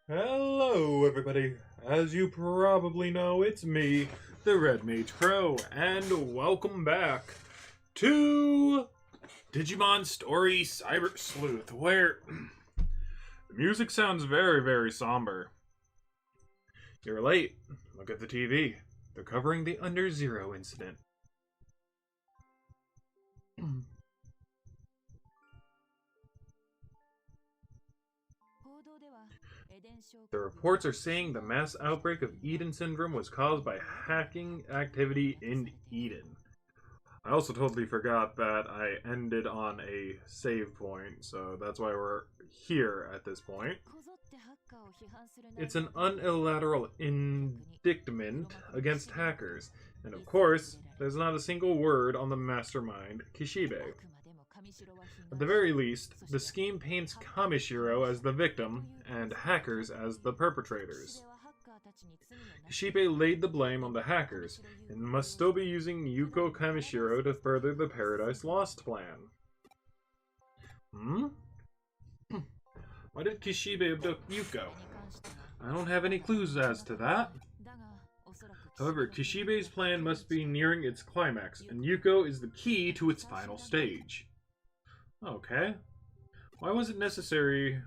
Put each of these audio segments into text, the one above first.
Hello, everybody. As you probably know, it's me, TheRedMageKro, and welcome back to Digimon Story Cyber Sleuth, where the music sounds very, very somber. You're late. Look at the TV. They're covering the Under Zero incident. The reports are saying the mass outbreak of Eden syndrome was caused by hacking activity in Eden. I also totally forgot that I ended on a save point, so that's why we're here at this point. It's an unilateral indictment against hackers, and of course, there's not a single word on the mastermind, Kishibe. At the very least, the scheme paints Kamishiro as the victim and hackers as the perpetrators. Kishibe laid the blame on the hackers and must still be using Yuko Kamishiro to further the Paradise Lost plan. Why did Kishibe abduct Yuko? I don't have any clues as to that. However, Kishibe's plan must be nearing its climax, and Yuko is the key to its final stage. Okay. Why was it necessary?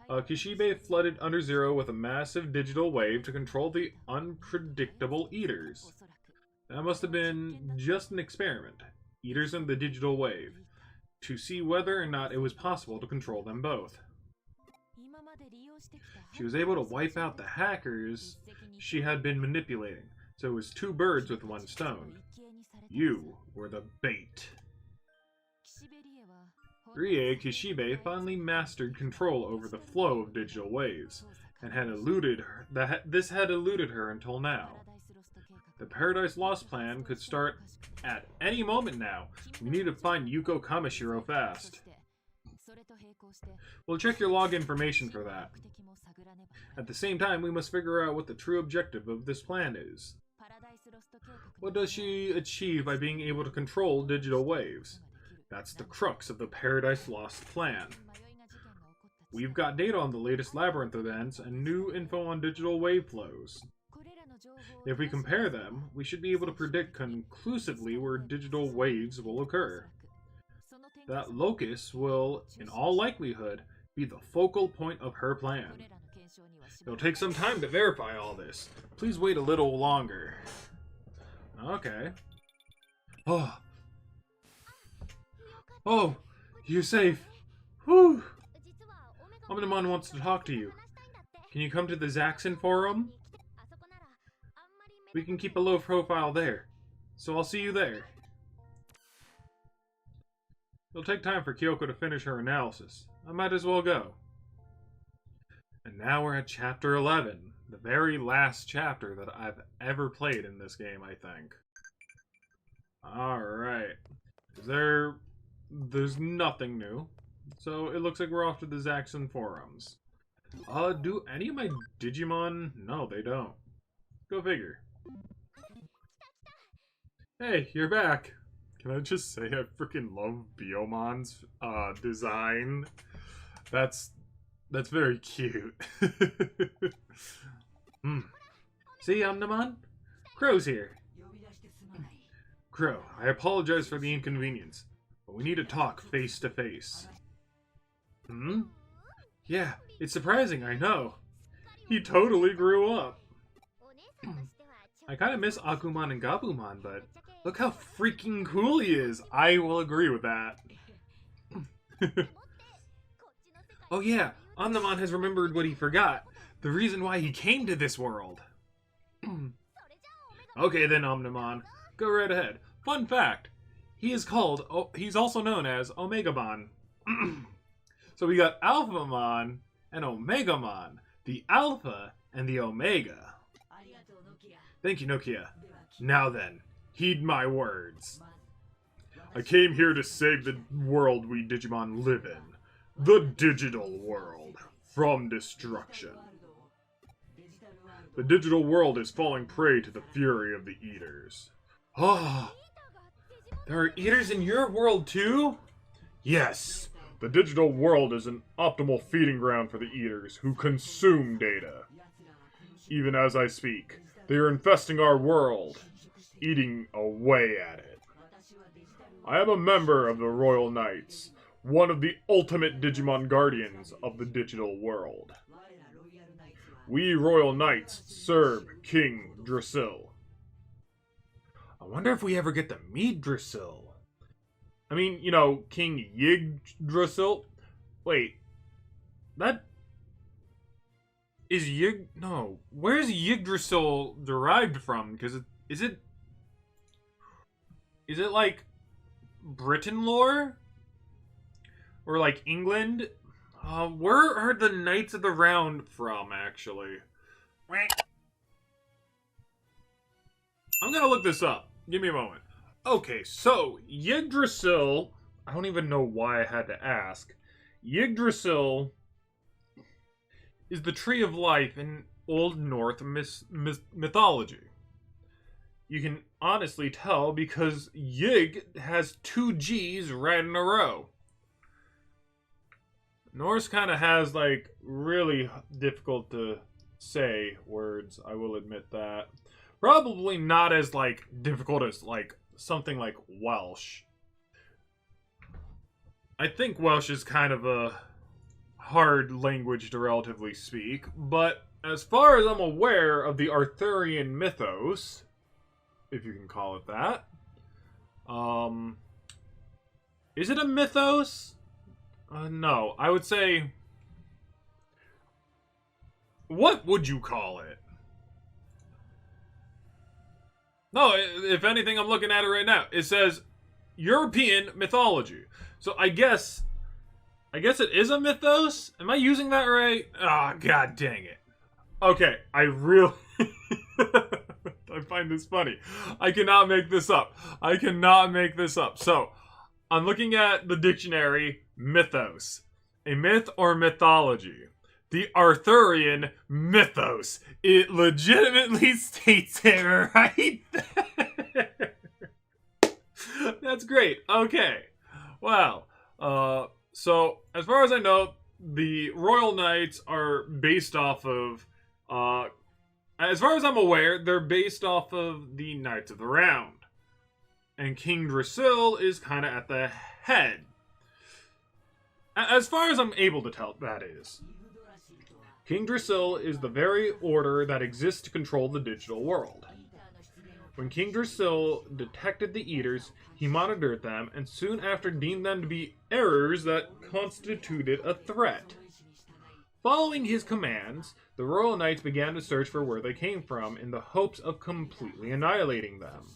Kishibe flooded Under Zero with a massive digital wave to control the unpredictable Eaters. That must have been just an experiment, Eaters and the digital wave, to see whether or not it was possible to control them both. She was able to wipe out the hackers she had been manipulating, so it was two birds with one stone. You were the bait. Rie Kishibe finally mastered control over the flow of digital waves, and had eluded her. This had eluded her until now. The Paradise Lost plan could start at any moment now. We need to find Yuko Kamishiro fast. We'll check your log information for that. At the same time, we must figure out what the true objective of this plan is. What does she achieve by being able to control digital waves? That's the crux of the Paradise Lost plan. We've got data on the latest labyrinth events and new info on digital wave flows. If we compare them, we should be able to predict conclusively where digital waves will occur. That locus will, in all likelihood, be the focal point of her plan. It'll take some time to verify all this. Please wait a little longer. Okay. Oh, you're safe. Whew. Omnimon wants to talk to you. Can you come to the Zaxxon forum? We can keep a low profile there, so I'll see you there. It'll take time for Kyoko to finish her analysis. I might as well go. And now we're at Chapter 11, the very last chapter that I've ever played in this game, I think. Alright. There's nothing new. So it looks like we're off to the Zaxxon forums. Do any of my Digimon? No, they don't. Go figure. Hey, you're back. Can I just say I freaking love Biomon's design? That's very cute. See, Omnimon? Crow's here. Crow, I apologize for the inconvenience, but we need to talk face to face. Yeah, it's surprising, I know. He totally grew up. I kind of miss Agumon and Gabumon, but look how freaking cool he is. I will agree with that. Oh yeah, Omnimon has remembered what he forgot. The reason why he came to this world. Okay then, Omnimon. Go right ahead. Fun fact. He's also known as Omegabon. So we got Alphamon and Omegamon. The Alpha and the Omega. Thank you, Nokia. Now then, heed my words. I came here to save the world we Digimon live in. The digital world. From destruction. The digital world is falling prey to the fury of the Eaters. Ah! There are Eaters in your world too? Yes. The digital world is an optimal feeding ground for the eaters who consume data. Even as I speak, they are infesting our world, eating away at it. I am a member of the Royal Knights, one of the ultimate Digimon guardians of the digital world. We Royal Knights serve King Drasil. I wonder if we ever get to meet Drasil. I mean, you know, King Yggdrasil. Wait, that is No, where's Yggdrasil derived from? Because is it like Britain lore or like England? Where are the Knights of the Round from, actually? I'm gonna look this up. Give me a moment. Okay, so Yggdrasil, I don't even know why I had to ask. Yggdrasil is the tree of life in Old Norse mythology. You can honestly tell because Yig has 2 G's right in a row. Norse kind of has, like, really difficult to say words, I will admit that. Probably not as, like, difficult as, like, something like Welsh. I think Welsh is kind of a hard language to relatively speak, but as far as I'm aware of the Arthurian mythos, if you can call it that, is it a mythos? No, I would say, what would you call it? No, if anything, I'm looking at it right now. It says European mythology. So I guess it is a mythos? Am I using that right? Ah, god dang it. Okay, I really... I find this funny. I cannot make this up. I cannot make this up. So, I'm looking at the dictionary, mythos. A myth or mythology. The Arthurian mythos. It legitimately states it right there. That's great. Okay. Wow. So, as far as I know, the Royal Knights are based off of... as far as I'm aware, they're based off of the Knights of the Round. And King Drasil is kind of at the head. As far as I'm able to tell, that is. King Drasil is the very order that exists to control the digital world. When King Drasil detected the Eaters, he monitored them and soon after deemed them to be errors that constituted a threat. Following his commands, the Royal Knights began to search for where they came from in the hopes of completely annihilating them.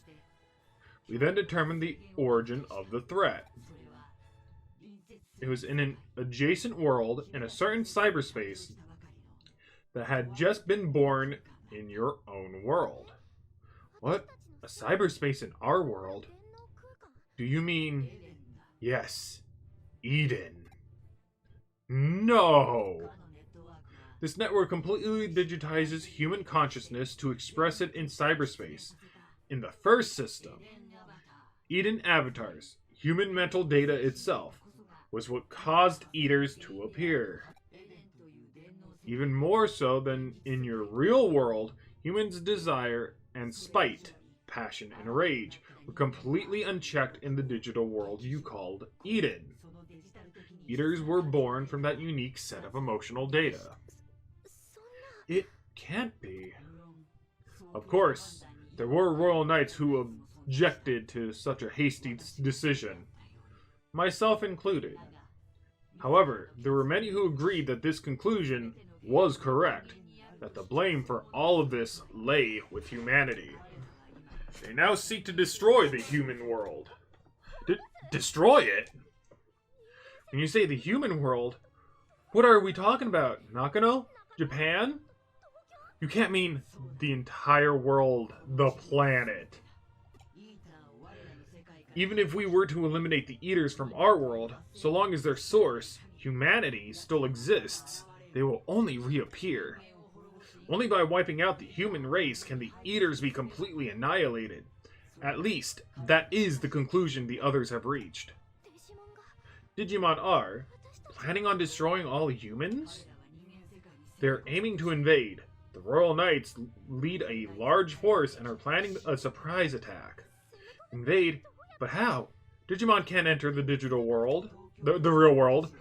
We then determined the origin of the threat. It was in an adjacent world in a certain cyberspace that had just been born in your own world. What? A cyberspace in our world? Do you mean... Yes, Eden. No! This network completely digitizes human consciousness to express it in cyberspace. In the first system, Eden avatars, human mental data itself, was what caused Eaters to appear. Even more so than in your real world, humans' desire and spite, passion and rage were completely unchecked in the digital world you called Eden. Eaters were born from that unique set of emotional data. It can't be. Of course, there were Royal Knights who objected to such a hasty decision, myself included. However, there were many who agreed that this conclusion was correct, that the blame for all of this lay with humanity. They now seek to destroy the human world. Destroy it? When you say the human world, what are we talking about? Nakano? Japan? You can't mean the entire world, the planet. Even if we were to eliminate the Eaters from our world, so long as their source, humanity, still exists, they will only reappear. Only by wiping out the human race can the Eaters be completely annihilated. At least, that is the conclusion the others have reached. Digimon are, planning on destroying all humans? They're aiming to invade. The Royal Knights lead a large force and are planning a surprise attack. Invade? But how? Digimon can't enter the digital world. The real world.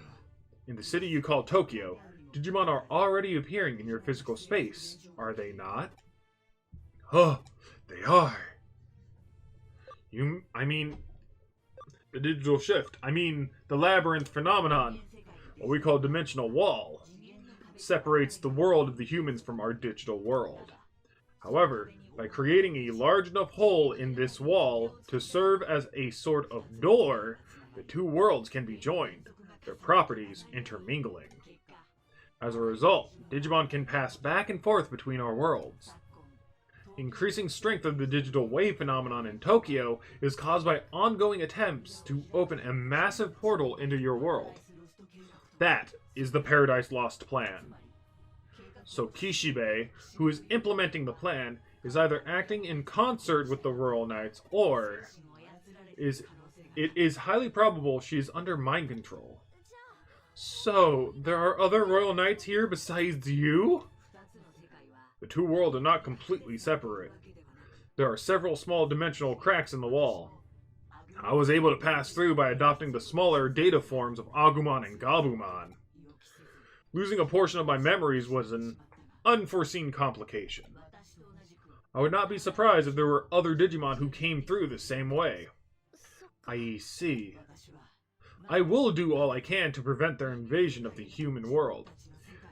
In the city you call Tokyo, Digimon are already appearing in your physical space, are they not? Oh, they are. I mean, the digital shift. I mean, the labyrinth phenomenon, what we call dimensional wall, separates the world of the humans from our digital world. However, by creating a large enough hole in this wall to serve as a sort of door, the two worlds can be joined, their properties intermingling. As a result, Digimon can pass back and forth between our worlds. Increasing strength of the digital wave phenomenon in Tokyo is caused by ongoing attempts to open a massive portal into your world. That is the Paradise Lost plan. So Kishibe, who is implementing the plan, is either acting in concert with the Royal Knights or it is highly probable she is under mind control. So, there are other Royal Knights here besides you? The two worlds are not completely separate. There are several small dimensional cracks in the wall. I was able to pass through by adopting the smaller data forms of Agumon and Gabumon. Losing a portion of my memories was an unforeseen complication. I would not be surprised if there were other Digimon who came through the same way. I see. I will do all I can to prevent their invasion of the human world.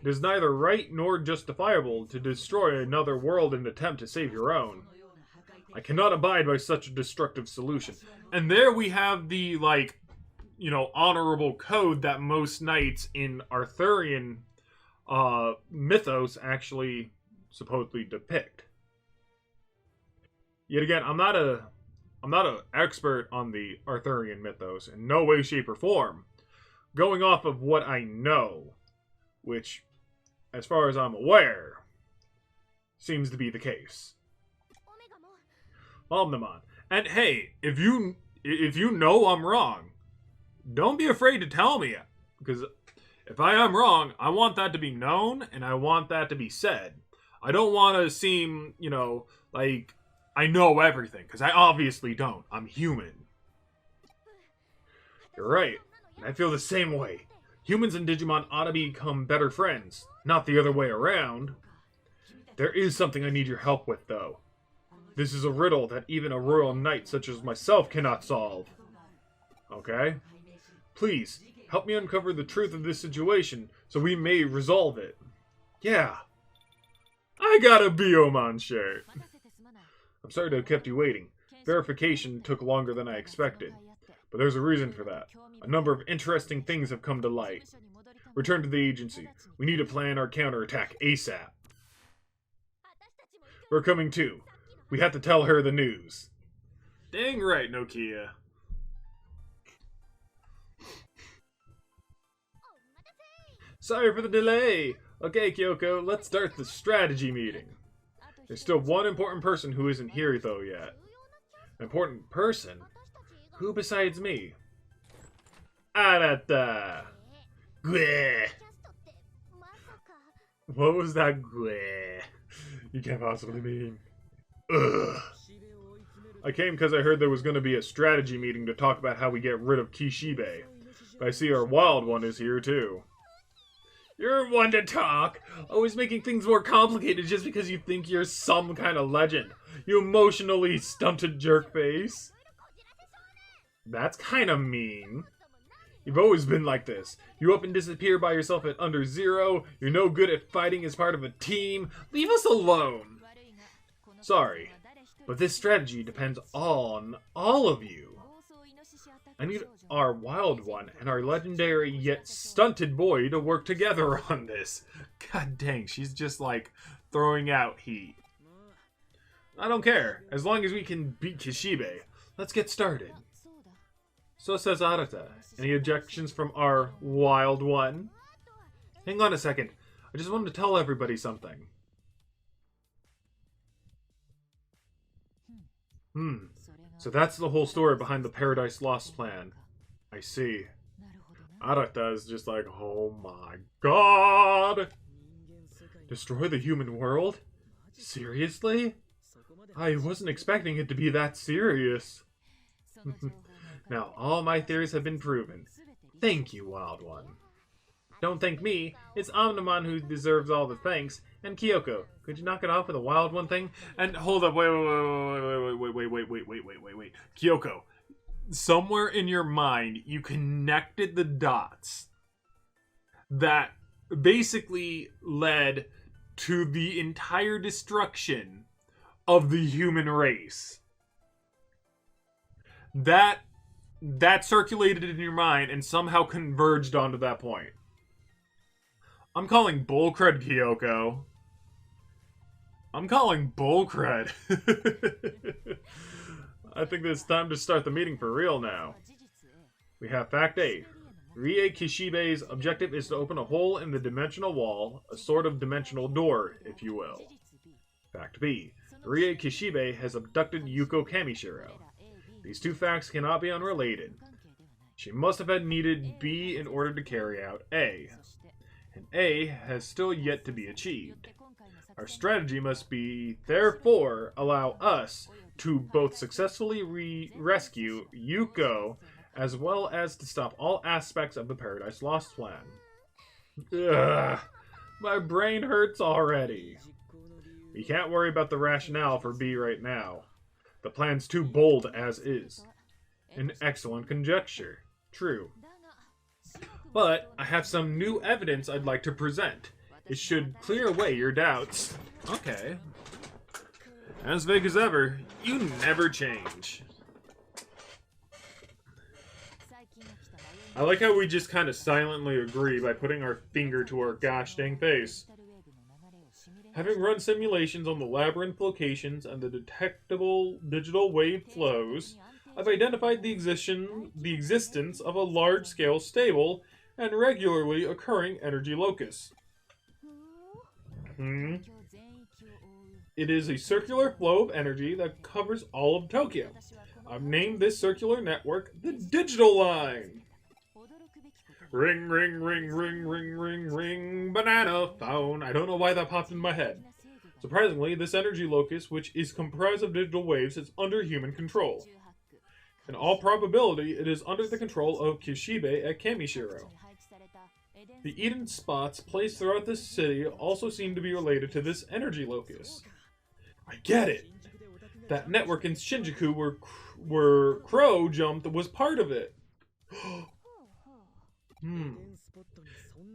It is neither right nor justifiable to destroy another world in an attempt to save your own. I cannot abide by such a destructive solution. And there we have the, honorable code that most knights in Arthurian mythos actually supposedly depict. Yet again, I'm not an expert on the Arthurian mythos in no way, shape, or form. Going off of what I know, which, as far as I'm aware, seems to be the case. Omnimon. And hey, if you know I'm wrong, don't be afraid to tell me. Because if I am wrong, I want that to be known, and I want that to be said. I don't want to seem, like I know everything, because I obviously don't. I'm human. You're right, and I feel the same way. Humans and Digimon ought to become better friends, not the other way around. There is something I need your help with, though. This is a riddle that even a royal knight such as myself cannot solve. Okay? Please, help me uncover the truth of this situation, so we may resolve it. Yeah. I got a Biomon shirt. I'm sorry to have kept you waiting. Verification took longer than I expected. But there's a reason for that. A number of interesting things have come to light. Return to the agency. We need to plan our counterattack ASAP. We're coming too. We have to tell her the news. Dang right, Nokia. Sorry for the delay. Okay, Kyoko, let's start the strategy meeting. There's still one important person who isn't here, though, yet. An important person? Who besides me? Arata! Gweh! What was that gweh? You can't possibly mean. Ugh. I came because I heard there was going to be a strategy meeting to talk about how we get rid of Kishibe. But I see our wild one is here, too. You're one to talk, always making things more complicated just because you think you're some kind of legend. You emotionally stunted jerkface. That's kind of mean. You've always been like this. You up and disappear by yourself at under zero. You're no good at fighting as part of a team. Leave us alone. Sorry, but this strategy depends on all of you. I need our wild one and our legendary yet stunted boy to work together on this. God dang, she's just like throwing out heat. I don't care, as long as we can beat Kishibe. Let's get started. So says Arata. Any objections from our wild one? Hang on a second. I just wanted to tell everybody something. So that's the whole story behind the Paradise Lost plan. I see. Arata is just like, oh my god! Destroy the human world? Seriously? I wasn't expecting it to be that serious. Now, all my theories have been proven. Thank you, Wild One. Don't thank me. It's Omnimon who deserves all the thanks. And Kyoko, could you knock it off with a Wild One thing? And hold up, wait. Kyoko, somewhere in your mind, you connected the dots that basically led to the entire destruction of the human race. That circulated in your mind and somehow converged onto that point. I'm calling bullcred, Kyoko. I'm calling bullcred. I think it's time to start the meeting for real now. We have Fact A. Rie Kishibe's objective is to open a hole in the dimensional wall, a sort of dimensional door, if you will. Fact B. Rie Kishibe has abducted Yuko Kamishiro. These two facts cannot be unrelated. She must have had needed B in order to carry out A. And A has still yet to be achieved. Our strategy must be, therefore, allow us to both successfully rescue Yuko, as well as to stop all aspects of the Paradise Lost plan. Ugh, my brain hurts already. We can't worry about the rationale for B right now. The plan's too bold as is. An excellent conjecture. True. But I have some new evidence I'd like to present. It should clear away your doubts. Okay. As vague as ever, you never change. I like how we just kind of silently agree by putting our finger to our gosh dang face. Having run simulations on the labyrinth locations and the detectable digital wave flows, I've identified the existence of a large-scale, stable, and regularly occurring energy locus. It is a circular flow of energy that covers all of Tokyo. I've named this circular network the Digital Line. Ring, ring, ring, ring, ring, ring, ring, banana phone. I don't know why that popped in my head. Surprisingly, this energy locus, which is comprised of digital waves, is under human control. In all probability, it is under the control of Kishibe at Kamishiro. The Eden spots placed throughout this city also seem to be related to this energy locus. I get it! That network in Shinjuku where Crow jumped was part of it.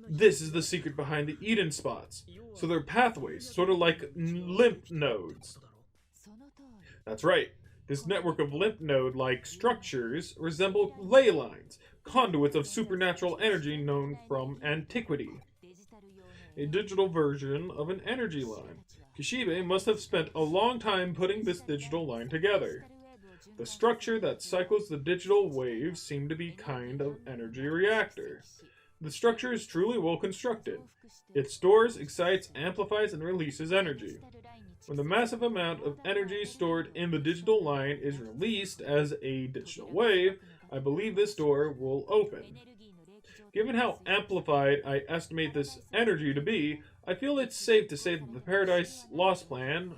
This is the secret behind the Eden spots. So they're pathways, sort of like lymph nodes. That's right. This network of lymph node-like structures resemble ley lines, conduits of supernatural energy known from antiquity. A digital version of an energy line. Kishibe must have spent a long time putting this digital line together. The structure that cycles the digital waves seemed to be kind of energy reactor. The structure is truly well constructed. It stores, excites, amplifies, and releases energy. When the massive amount of energy stored in the digital line is released as a digital wave, I believe this door will open. Given how amplified I estimate this energy to be, I feel it's safe to say that the Paradise Lost plan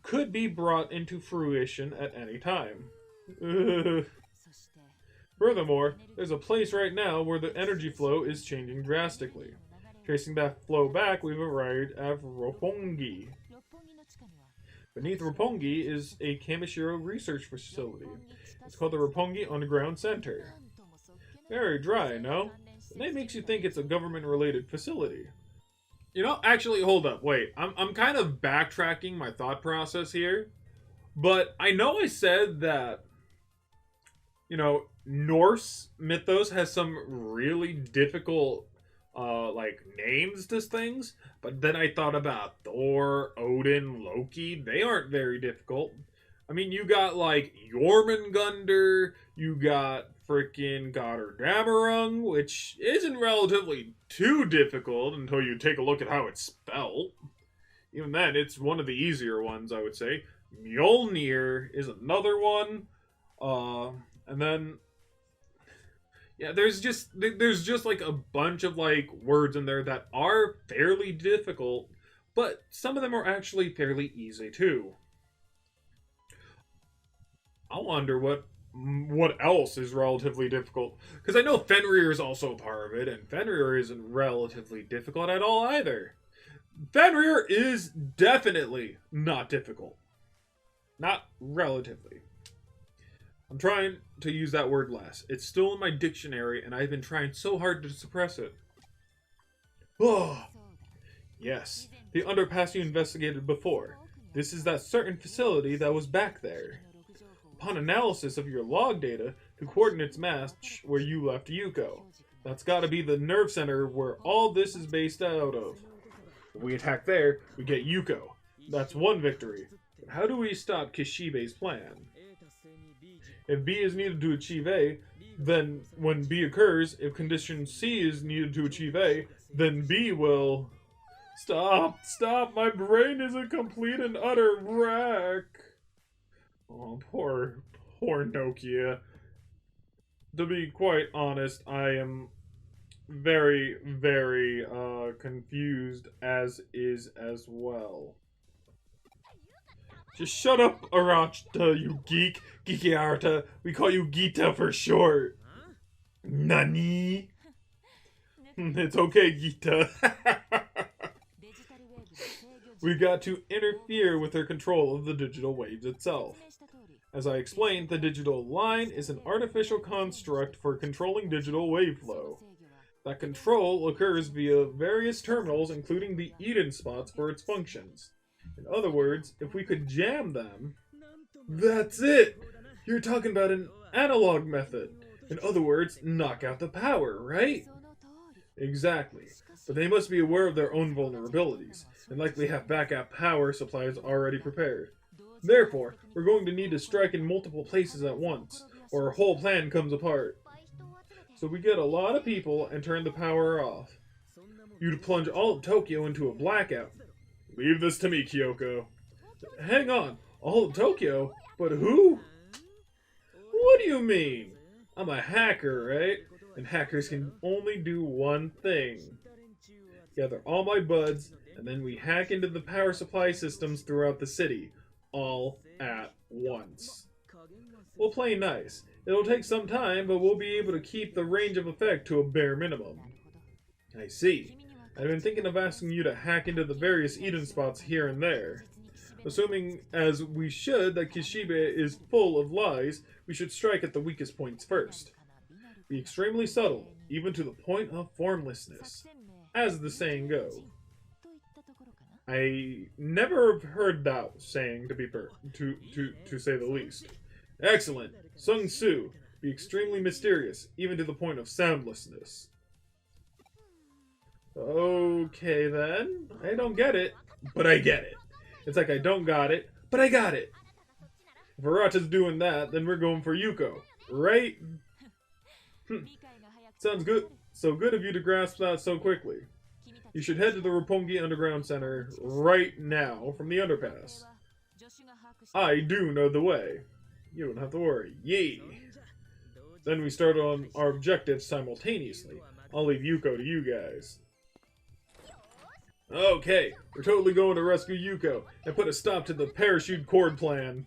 could be brought into fruition at any time. Furthermore, there's a place right now where the energy flow is changing drastically. Tracing that flow back, we've arrived at Roppongi. Beneath Roppongi is a Kamishiro research facility. It's called the Roppongi Underground Center. Very dry, no? The name makes you think it's a government-related facility. You know, actually, hold up, wait. I'm kind of backtracking my thought process here. But I know I said that, you know, Norse mythos has some really difficult names to things, but then I thought about Thor, Odin, Loki. They aren't very difficult. I mean, you got like Jormungandr, you got freaking Goddardammerung, which isn't relatively too difficult until you take a look at how it's spelled. Even then, it's one of the easier ones, I would say. Mjolnir is another one. And then Yeah, there's just like a bunch of like words in there that are fairly difficult, but some of them are actually fairly easy too. I wonder what else is relatively difficult, because I know Fenrir is also part of it, and Fenrir isn't relatively difficult at all either. Fenrir is definitely not difficult, not relatively. I'm trying to use that word less. It's still in my dictionary, and I've been trying so hard to suppress it. Oh, yes, the underpass you investigated before. This is that certain facility that was back there. Upon analysis of your log data, the coordinates match where you left Yuko. That's gotta be the nerve center where all this is based out of. If we attack there, we get Yuko. That's one victory. But how do we stop Kishibe's plan? If B is needed to achieve A, then when B occurs, if condition C is needed to achieve A, then B will... Stop, my brain is a complete and utter wreck. Oh, poor Nokia. To be quite honest, I am very, very confused, as is as well. Just shut up, Arachta, you geek. Geeky Arta. We call you Gita for short. Nani? It's okay, Gita. We got to interfere with her control of the digital waves itself. As I explained, the digital line is an artificial construct for controlling digital wave flow. That control occurs via various terminals, including the Eden spots for its functions. In other words, if we could jam them... That's it! You're talking about an analog method. In other words, knock out the power, right? Exactly. But they must be aware of their own vulnerabilities, and likely have backup power supplies already prepared. Therefore, we're going to need to strike in multiple places at once, or our whole plan comes apart. So we get a lot of people and turn the power off. You'd plunge all of Tokyo into a blackout. Leave this to me, Kyoko. Hang on, all of Tokyo? But who? What do you mean? I'm a hacker, right? And hackers can only do one thing. Gather all my buds, and then we hack into the power supply systems throughout the city, all at once. We'll play nice. It'll take some time, but we'll be able to keep the range of effect to a bare minimum. I see. I've been thinking of asking you to hack into the various Eden spots here and there. Assuming, as we should, that Kishibe is full of lies, we should strike at the weakest points first. Be extremely subtle, even to the point of formlessness, as the saying goes. I never heard that saying, to say the least. Excellent. Sung Su. Be extremely mysterious, even to the point of soundlessness. Okay then. I don't get it, but I get it. It's like I don't got it, but I got it. If Arata's doing that, then we're going for Yuko, right? Sounds good. So good of you to grasp that so quickly. You should head to the Roppongi Underground Center right now from the underpass. I do know the way. You don't have to worry. Yay! Then we start on our objectives simultaneously. I'll leave Yuko to you guys. Okay, we're totally going to rescue Yuko and put a stop to the parachute cord plan.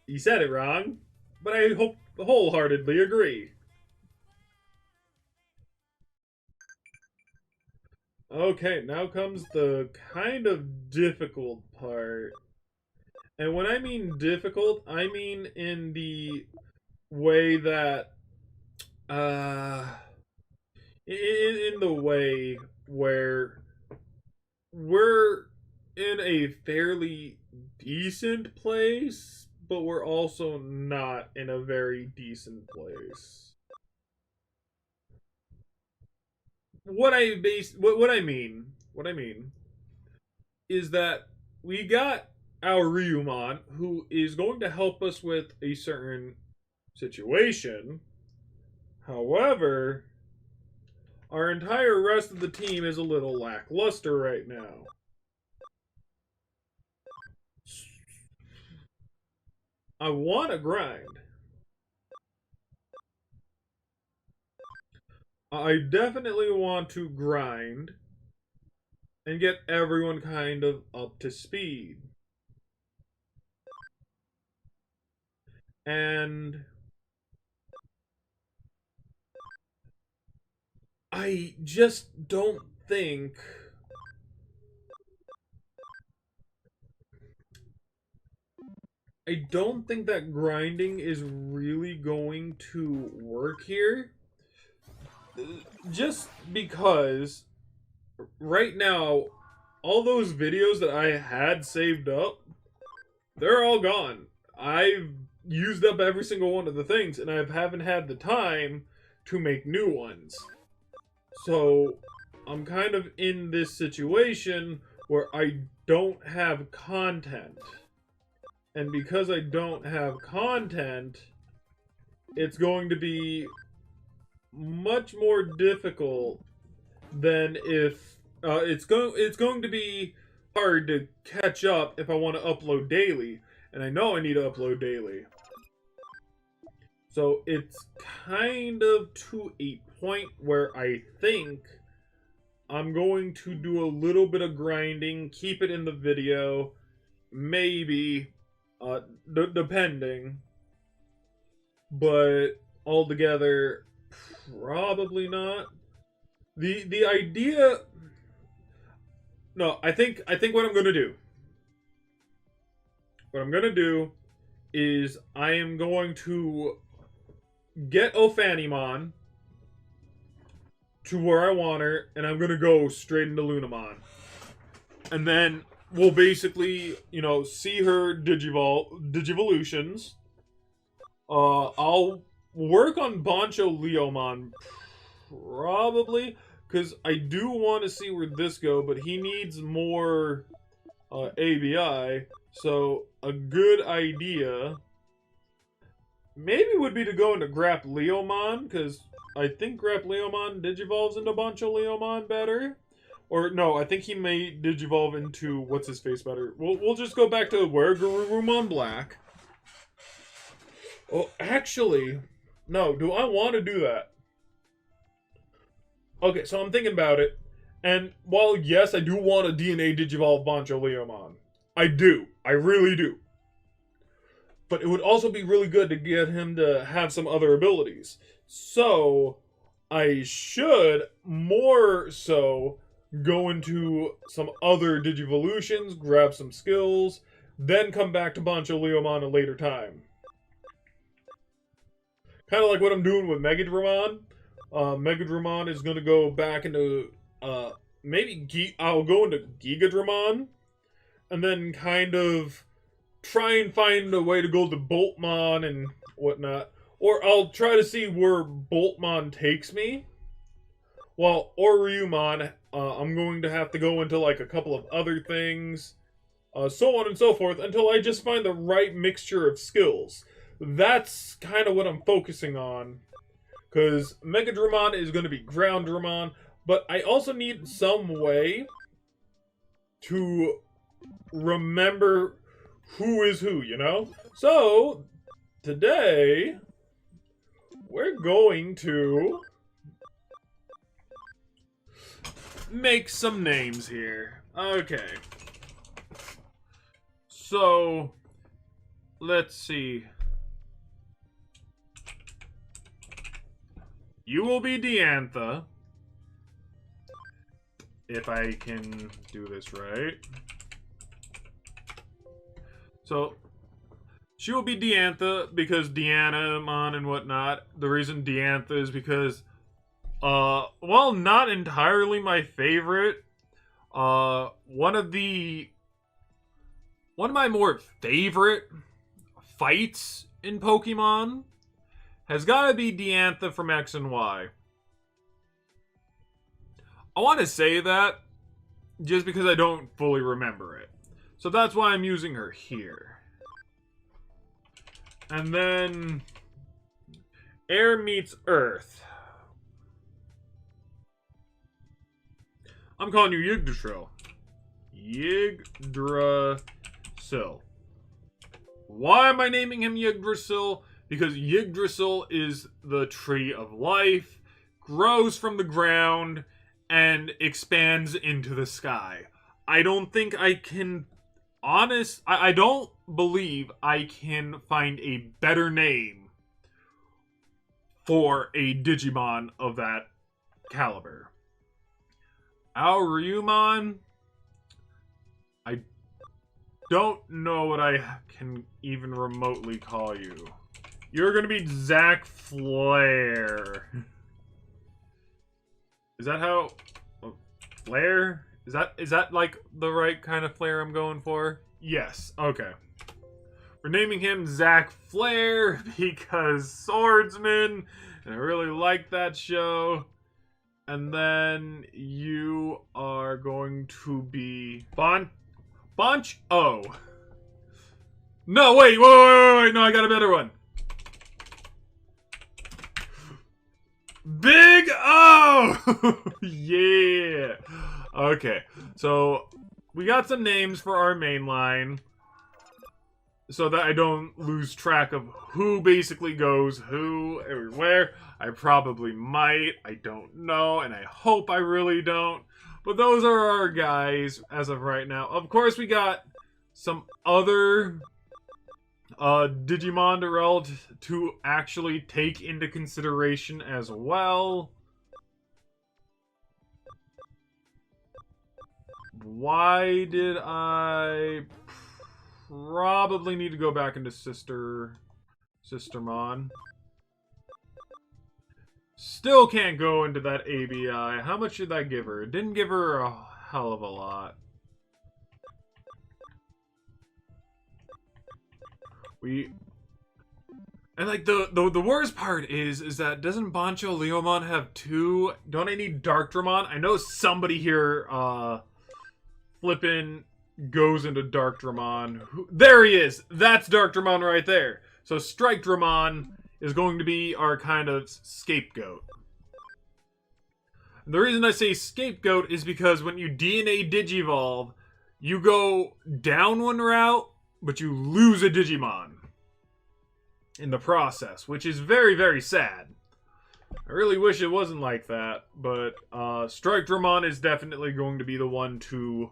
You said it wrong, but I wholeheartedly agree. Okay, now comes the kind of difficult part. And when I mean difficult, I mean in the way that, in the way where we're in a fairly decent place, but we're also not in a very decent place. What I mean is that we got our Ryumon, who is going to help us with a certain situation. However, our entire rest of the team is a little lackluster right now. I want to grind. I definitely want to grind and get everyone kind of up to speed. And I just don't think that grinding is really going to work here. Just because right now, all those videos that I had saved up, they're all gone. I've used up every single one of the things, and I haven't had the time to make new ones. So, I'm kind of in this situation where I don't have content. And because I don't have content, it's going to be much more difficult than if it's going to be hard to catch up if I want to upload daily, and I know I need to upload daily. So it's kind of to a point where I think I'm going to do a little bit of grinding, keep it in the video, maybe, depending, but altogether, probably not. The idea. No, I think what I'm gonna do. What I'm gonna do is I am going to get Ophanimon to where I want her, and I'm gonna go straight into Lunamon. And then we'll basically, see her Digivolutions. I'll work on Bancho Leomon, probably, because I do want to see where this go, but he needs more ABI, so a good idea maybe would be to go into Grap Leomon, because I think Grap Leomon digivolves into Bancho Leomon better. Or, no, I think he may digivolve into what's-his-face better. We'll just go back to Weregarurumon Black. Oh, actually, no, do I want to do that? Okay, so I'm thinking about it. And while, yes, I do want a DNA digivolve Bancho Leomon. I do. I really do. But it would also be really good to get him to have some other abilities. So, I should more so go into some other Digivolutions, grab some skills, then come back to Bancho Leomon a later time. Kind of like what I'm doing with Megadramon. Megadramon is going to go back into, I'll go into Gigadramon, and then kind of try and find a way to go to Boltmon and whatnot. Or I'll try to see where Boltmon takes me. While Oryumon, I'm going to have to go into like a couple of other things, so on and so forth, until I just find the right mixture of skills. That's kind of what I'm focusing on. Because Megadramon is going to be Grounddramon, but I also need some way to remember who is who, So, today, we're going to make some names here. Okay. So, let's see. You will be Diantha. If I can do this right. So, she will be Diantha because Dianamon and whatnot. The reason Diantha is because, well, not entirely my favorite. One of my more favorite fights in Pokemon has got to be Diantha from X and Y. I want to say that just because I don't fully remember it. So that's why I'm using her here. And then Air meets Earth. I'm calling you Yggdrasil. Yggdrasil. Why am I naming him Yggdrasil? Because Yggdrasil is the tree of life. grows from the ground and expands into the sky. I don't think I can... I don't believe I can find a better name for a Digimon of that caliber. Aoryumon? I don't know what I can even remotely call you. You're gonna be Zack Flare. Is that how... Flare? Is that like the right kind of Flare I'm going for? Yes, okay. We're naming him Zack Flare because swordsman, and I really like that show. And then you are going to be Bunch O. No, wait, no, I got a better one. Big O! Yeah! Okay, so we got some names for our main line so that I don't lose track of who basically goes who everywhere. I probably might, I don't know, and I hope I really don't. But those are our guys as of right now. Of course, we got some other Digimon to actually take into consideration as well. Why did I probably need to go back into Sistermon? Still can't go into that ABI. How much did that give her? It didn't give her a hell of a lot. And like the worst part is that doesn't Bancho Leomon have two? Don't I need Darkdramon? I know somebody here flippin' goes into Darkdramon. There he is! That's Darkdramon right there. So Strike-Dramon is going to be our kind of scapegoat. And the reason I say scapegoat is because when you DNA Digivolve, you go down one route, but you lose a Digimon in the process, which is very, very sad. I really wish it wasn't like that, but Strike-Dramon is definitely going to be the one to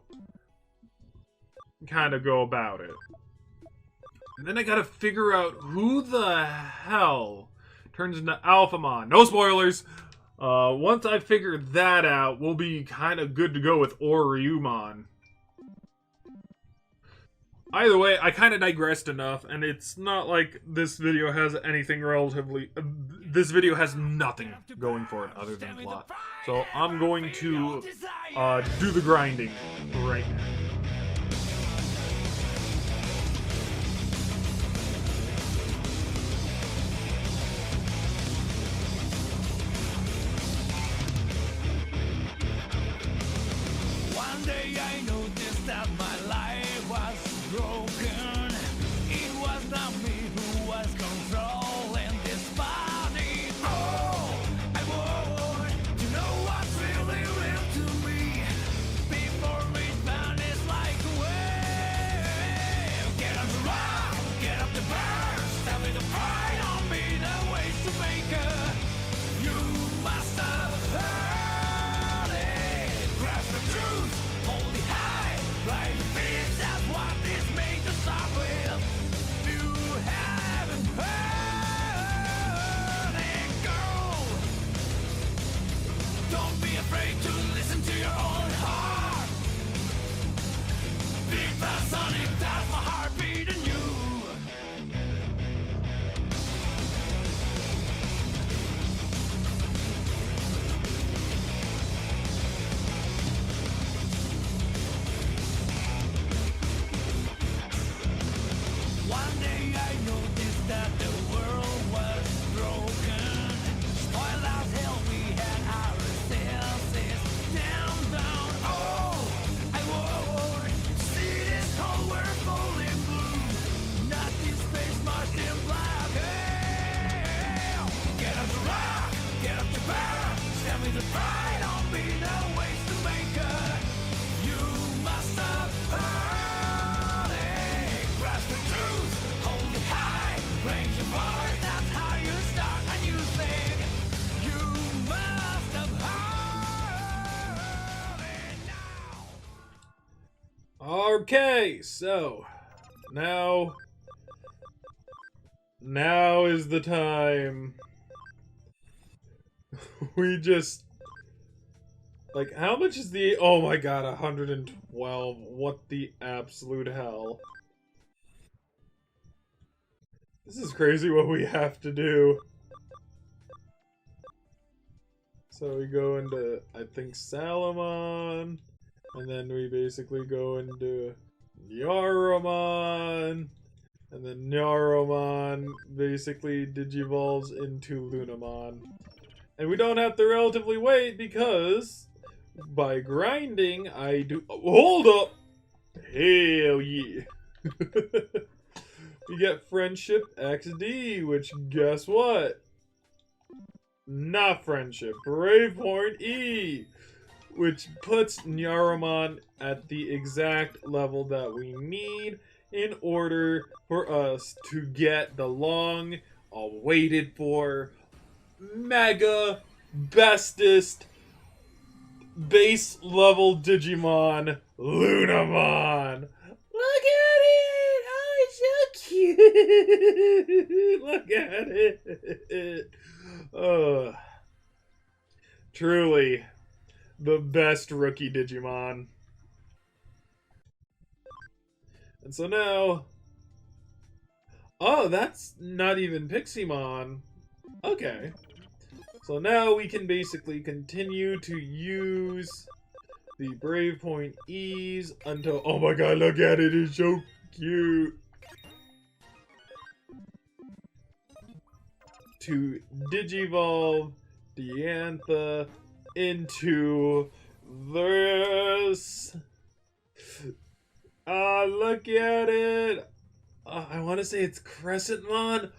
kind of go about it. And then I gotta figure out who the hell turns into Alphamon. No spoilers! Once I figure that out, we'll be kind of good to go with Aoryumon. Either way, I kind of digressed enough, and it's not like this video has anything relatively... this video has nothing going for it other than plot. So I'm going to do the grinding right now. One day I noticed that my life was broken. It was not me who was controlling this body. Oh, I want to know what's really real to me before it vanishes Okay, so now is the time. We just like, how much is the, oh my god, 112. What the absolute hell? This is crazy what we have to do. So we go into, I think, Salamon, and then we basically go into Yaromon, and then Yaromon basically digivolves into Lunamon. And we don't have to relatively wait because by grinding, I do. Hold up! Hell yeah! We get Friendship XD, which guess what? Not Friendship. Brave Point E! Which puts Nyaramon at the exact level that we need in order for us to get the long awaited for mega bestest base level Digimon Lunamon. Look at it! Oh, it's so cute! Look at it! Truly the best rookie Digimon. And so now... Oh, that's not even Piximon. Okay. So now we can basically continue to use the Brave Point E's until... Oh my god, look at it, it's so cute! To Digivolve Diantha into this. Look at it! I want to say it's Crescentmon.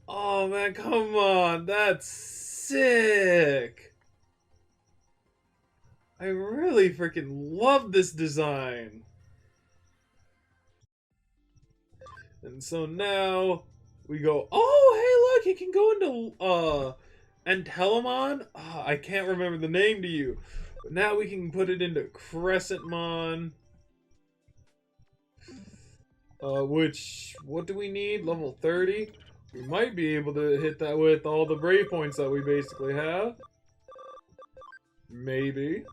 Oh man, come on, that's sick! I really freaking love this design. And so now we go, oh, hey, look, he can go into, Entelemon? I can't remember the name to you. But now we can put it into Crescentmon. Which, what do we need? Level 30? We might be able to hit that with all the Brave Points that we basically have. Maybe.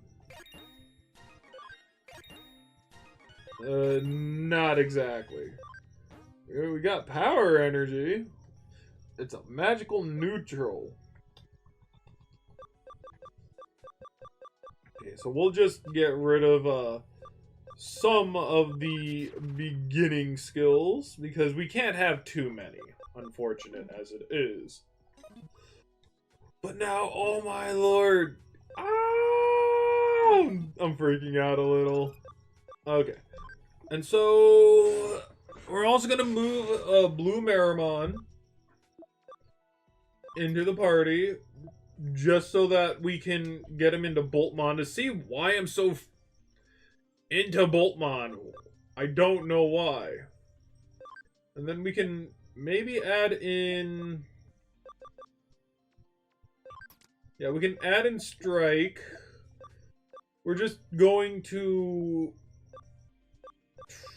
Not exactly. We got power energy. It's a magical neutral. Okay, so we'll just get rid of some of the beginning skills because we can't have too many, unfortunate as it is. But now, oh my lord. Ah! I'm freaking out a little. Okay. And so we're also gonna move Blue Marimon into the party just so that we can get him into Boltmon to see why I'm so into Boltmon. I don't know why. And then we can maybe add in... Yeah, we can add in Strike. We're just going to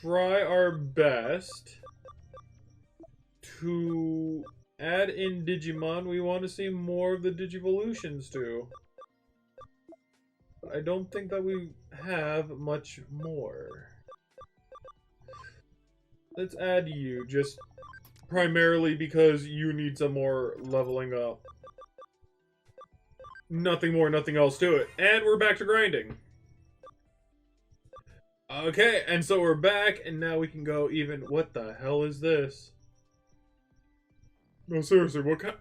try our best to add in Digimon. We want to see more of the Digivolutions too. But I don't think that we have much more. Let's add you, just primarily because you need some more leveling up. Nothing more, nothing else to it. And we're back to grinding. Okay, and so we're back, and now we can go even... What the hell is this? No, seriously, what kind...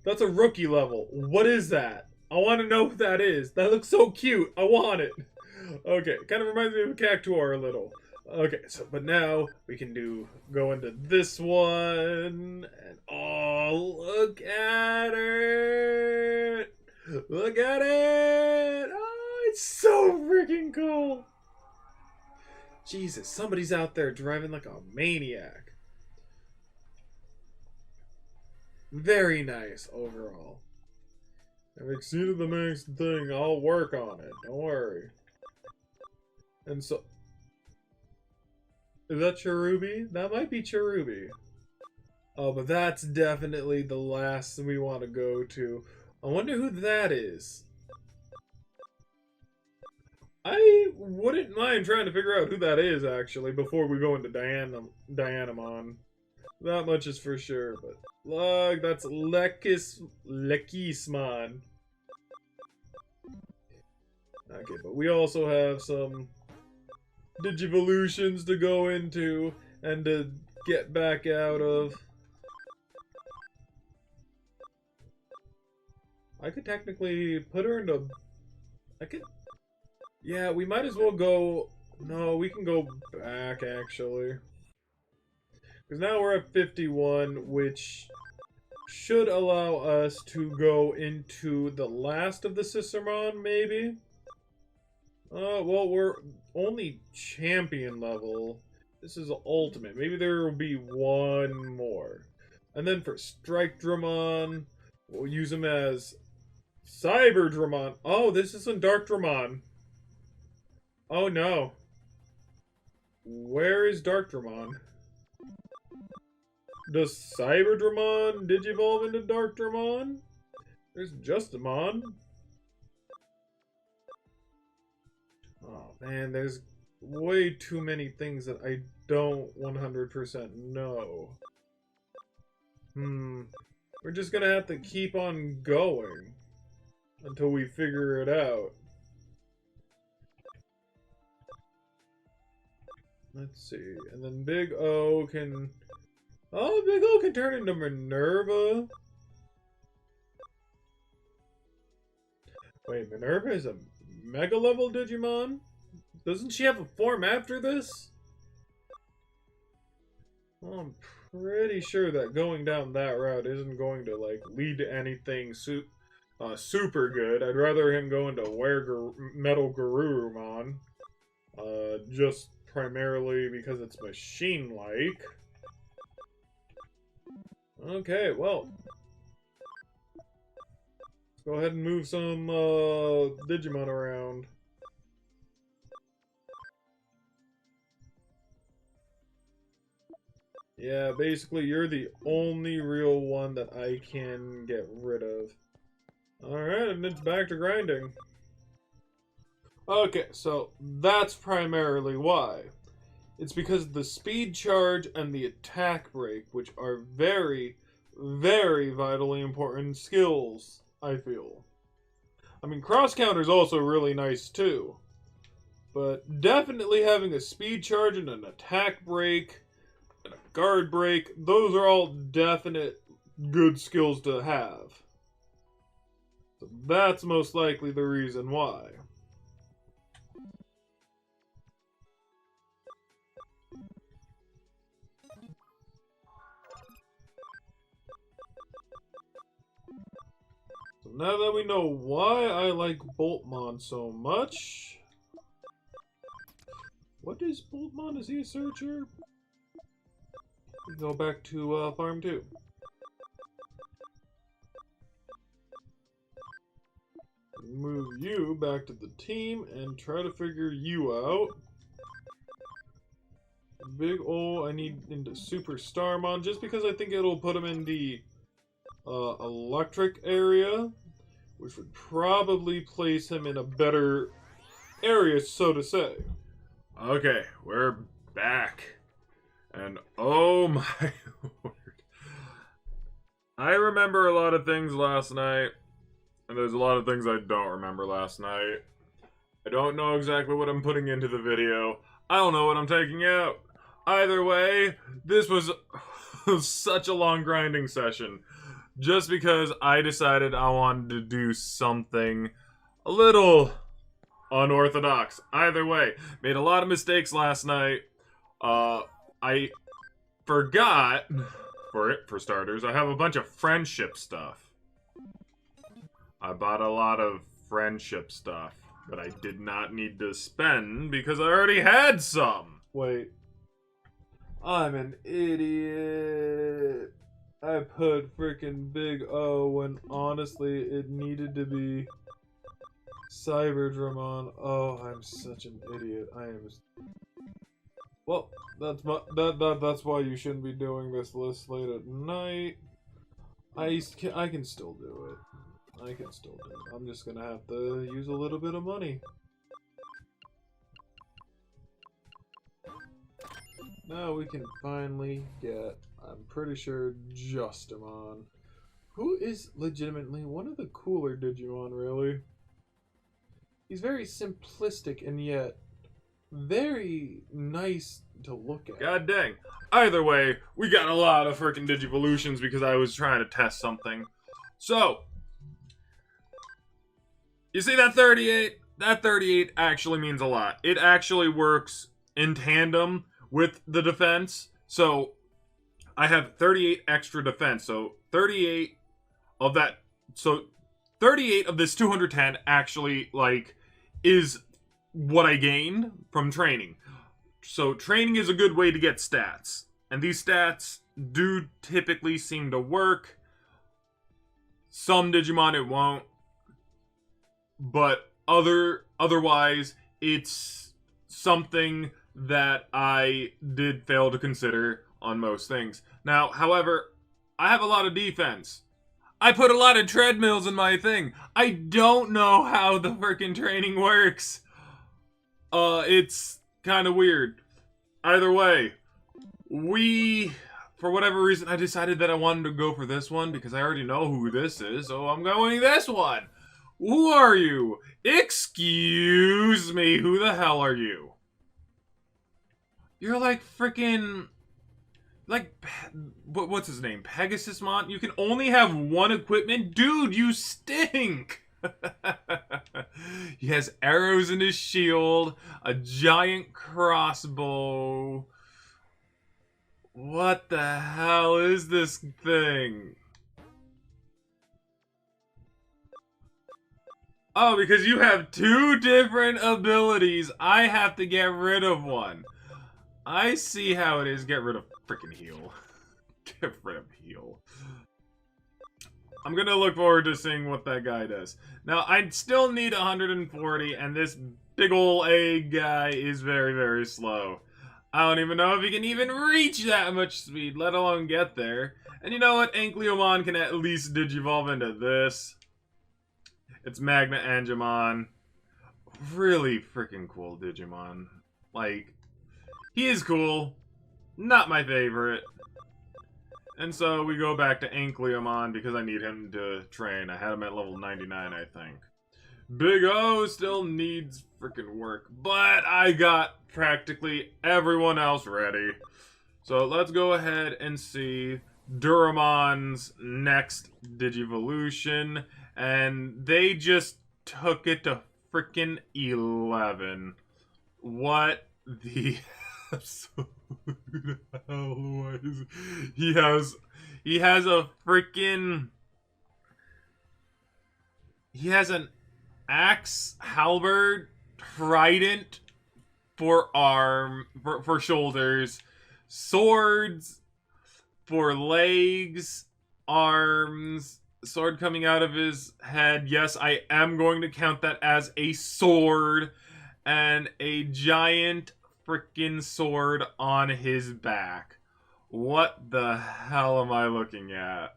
That's a rookie level. What is that? I want to know what that is. That looks so cute. I want it. Okay, kind of reminds me of a Cactuar a little. Okay, so, but now we can go into this one. And, oh, look at it. Look at it. Oh, it's so freaking cool. Jesus, somebody's out there driving like a maniac. Very nice overall. I've exceeded the next thing. I'll work on it. Don't worry. And so... Is that Cherubi? That might be Cherubi. Oh, but that's definitely the last we want to go to. I wonder who that is. I wouldn't mind trying to figure out who that is, actually, before we go into Dianamon. That much is for sure, but look, that's Lekismon. Okay, but we also have some Digivolutions to go into and to get back out of. I could technically put her into... I could... Yeah, we might as well go... No, we can go back, actually. Because now we're at 51, which should allow us to go into the last of the Cicermon, maybe? Well, we're only champion level. This is ultimate. Maybe there will be one more. And then for Strike Dramon, we'll use him as Cyber Dramon. Oh, this isn't Dark Dramon. Oh no. Where is Dark Dramon? Does Cyber Dramon digivolve into Dark Dramon? There's Justamon. Oh man, there's way too many things that I don't 100% know. We're just gonna have to keep on going until we figure it out. Let's see. And then Big O can... Oh, Big O can turn into Minerva. Wait, Minerva is a Mega level Digimon? Doesn't she have a form after this? Well, I'm pretty sure that going down that route isn't going to, like, lead to anything super good. I'd rather him go into Metal Garurumon. Just primarily because it's machine-like. Okay, well. Let's go ahead and move some Digimon around. Yeah, basically you're the only real one that I can get rid of. Alright, and it's back to grinding. Okay, so that's primarily why. It's because the speed charge and the attack break, which are very, very vitally important skills, I feel. I mean, cross counter is also really nice too. But definitely having a speed charge and an attack break and a guard break, those are all definite good skills to have. So that's most likely the reason why. So now that we know why I like Boltmon so much... What is Boltmon? Is he a searcher? We go back to Farm 2. Move you back to the team and try to figure you out. Big O, I need into Super Starmon just because I think it'll put him in the electric area, which would probably place him in a better area, so to say. Okay, we're back. And oh my lord. I remember a lot of things last night, and there's a lot of things I don't remember last night. I don't know exactly what I'm putting into the video. I don't know what I'm taking out. Either way, this was such a long grinding session. Just because I decided I wanted to do something a little unorthodox. Either way, made a lot of mistakes last night. I forgot, for starters, I have a bunch of friendship stuff. I bought a lot of friendship stuff that I did not need to spend because I already had some. Wait. I'm an idiot. I put freaking Big O when honestly it needed to be Cyber Dramon. Oh, I'm such an idiot. I am. Well, that's why you shouldn't be doing this list late at night. I can still do it. I can still do it. I'm just gonna have to use a little bit of money. Now we can finally get, I'm pretty sure, Justimon, who is legitimately one of the cooler Digimon, really. He's very simplistic and yet very nice to look at. God dang. Either way, we got a lot of freaking Digivolutions because I was trying to test something. So, you see that 38? That 38 actually means a lot. It actually works in tandem with the defense. So, I have 38 extra defense. So, 38 of that. So, 38 of this 210 actually, like, is what I gained from training. So, training is a good way to get stats. And these stats do typically seem to work. Some Digimon it won't. But otherwise, it's something that I did fail to consider on most things. Now, however, I have a lot of defense. I put a lot of treadmills in my thing. I don't know how the freaking training works. It's kind of weird. Either way, for whatever reason, I decided that I wanted to go for this one because I already know who this is, so I'm going this one. Who are you? Excuse me, who the hell are you? You're like freaking, like, what's his name? Pegasusmon? You can only have one equipment? Dude, you stink! He has arrows in his shield, a giant crossbow. What the hell is this thing? Oh, because you have two different abilities, I have to get rid of one. I see how it is. Get rid of freaking heal. Get rid of heal. I'm gonna look forward to seeing what that guy does. Now, I still need 140, and this big ol' egg guy is very, very slow. I don't even know if he can even reach that much speed, let alone get there. And you know what? Ankleomon can at least digivolve into this. It's Magma Angemon. Really freaking cool Digimon. Like, he is cool. Not my favorite. And so we go back to Ankleomon because I need him to train. I had him at level 99, I think. Big O still needs freaking work, but I got practically everyone else ready. So let's go ahead and see Duramon's next Digivolution, and they just took it to freaking 11. What the absolute hell was he has a freaking an axe, halberd, trident for for shoulders, swords for legs, arms, sword coming out of his head. Yes, I am going to count that as a sword, and a giant freaking sword on his back. What the hell am I looking at?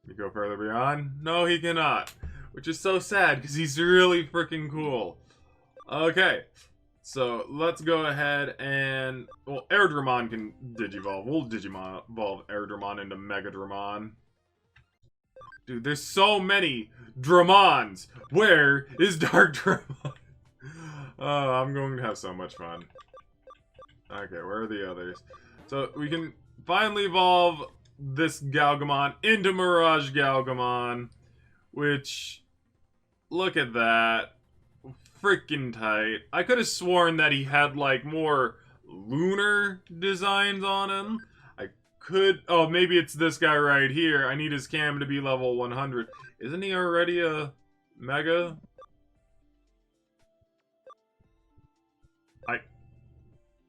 Can he go further beyond? No, he cannot. Which is so sad, because he's really freaking cool. Okay. So, let's go ahead and... Well, Airdramon can digivolve. We'll digivolve Airdramon into Megadramon. Dude, there's so many Dramons. Where is Dark Dramon? Oh, I'm going to have so much fun. Okay, where are the others? So, we can finally evolve this Galgamon into Mirage Galgamon. Which, look at that. Freaking tight. I could have sworn that he had, like, more lunar designs on him. Oh, maybe it's this guy right here. I need his cam to be level 100. Isn't he already a Mega?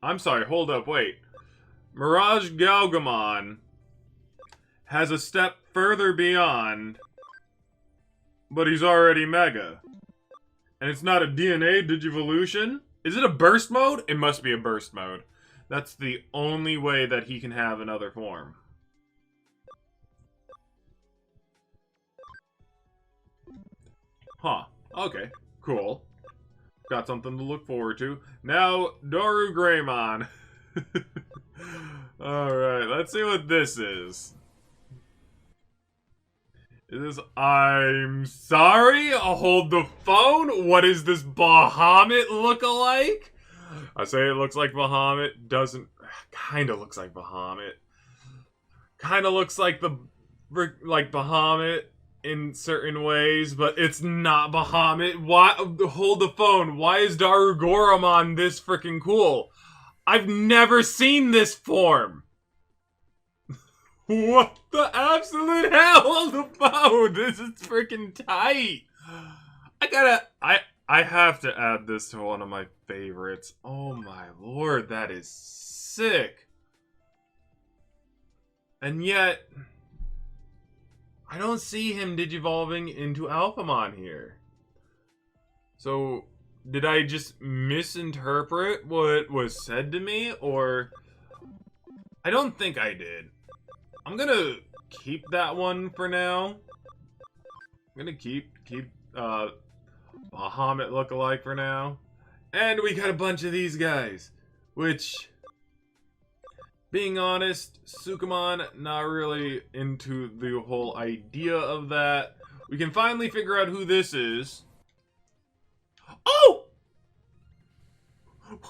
I'm sorry, hold up, wait. Mirage Galgamon has a step further beyond, but he's already Mega. And it's not a DNA Digivolution. Is it a burst mode? It must be a burst mode. That's the only way that he can have another form. Huh. Okay. Cool. Got something to look forward to. Now, Doru Greymon. Alright, let's see what this is. Is this I'm sorry? I'll hold the phone? What is this Bahamut look-alike? I say it looks like Bahamut. Doesn't. Kinda looks like Bahamut. Kinda looks like Bahamut in certain ways, but it's not Bahamut. Why? Hold the phone. Why is Darugoramon this freaking cool? I've never seen this form. What the absolute hell? Hold the phone. This is freaking tight. I have to add this to one of my favorites. Oh my lord, that is sick. And yet, I don't see him digivolving into Alphamon here. So, did I just misinterpret what was said to me? Or, I don't think I did. I'm gonna keep that one for now. I'm gonna keep Bahamut lookalike for now. And we got a bunch of these guys. Which, being honest, Sukamon, not really into the whole idea of that. We can finally figure out who this is. Oh!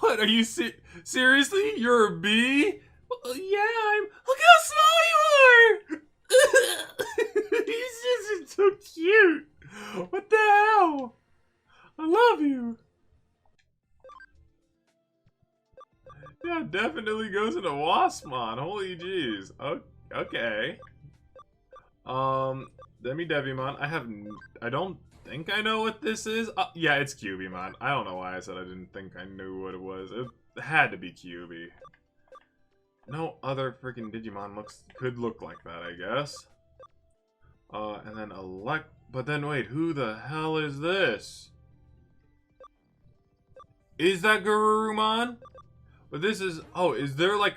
What, are you seriously? You're a bee? Well, yeah, look how small you are! He's just so cute! What the hell? I love you! Yeah, definitely goes into Waspmon. Holy jeez. Okay. Devimon. I don't think I know what this is. Yeah, it's Cubimon. I don't know why I said I didn't think I knew what it was. It had to be Cubie. No other freaking Digimon could look like that, I guess. And then but then wait, who the hell is this? Is that Garurumon? But this is, is there like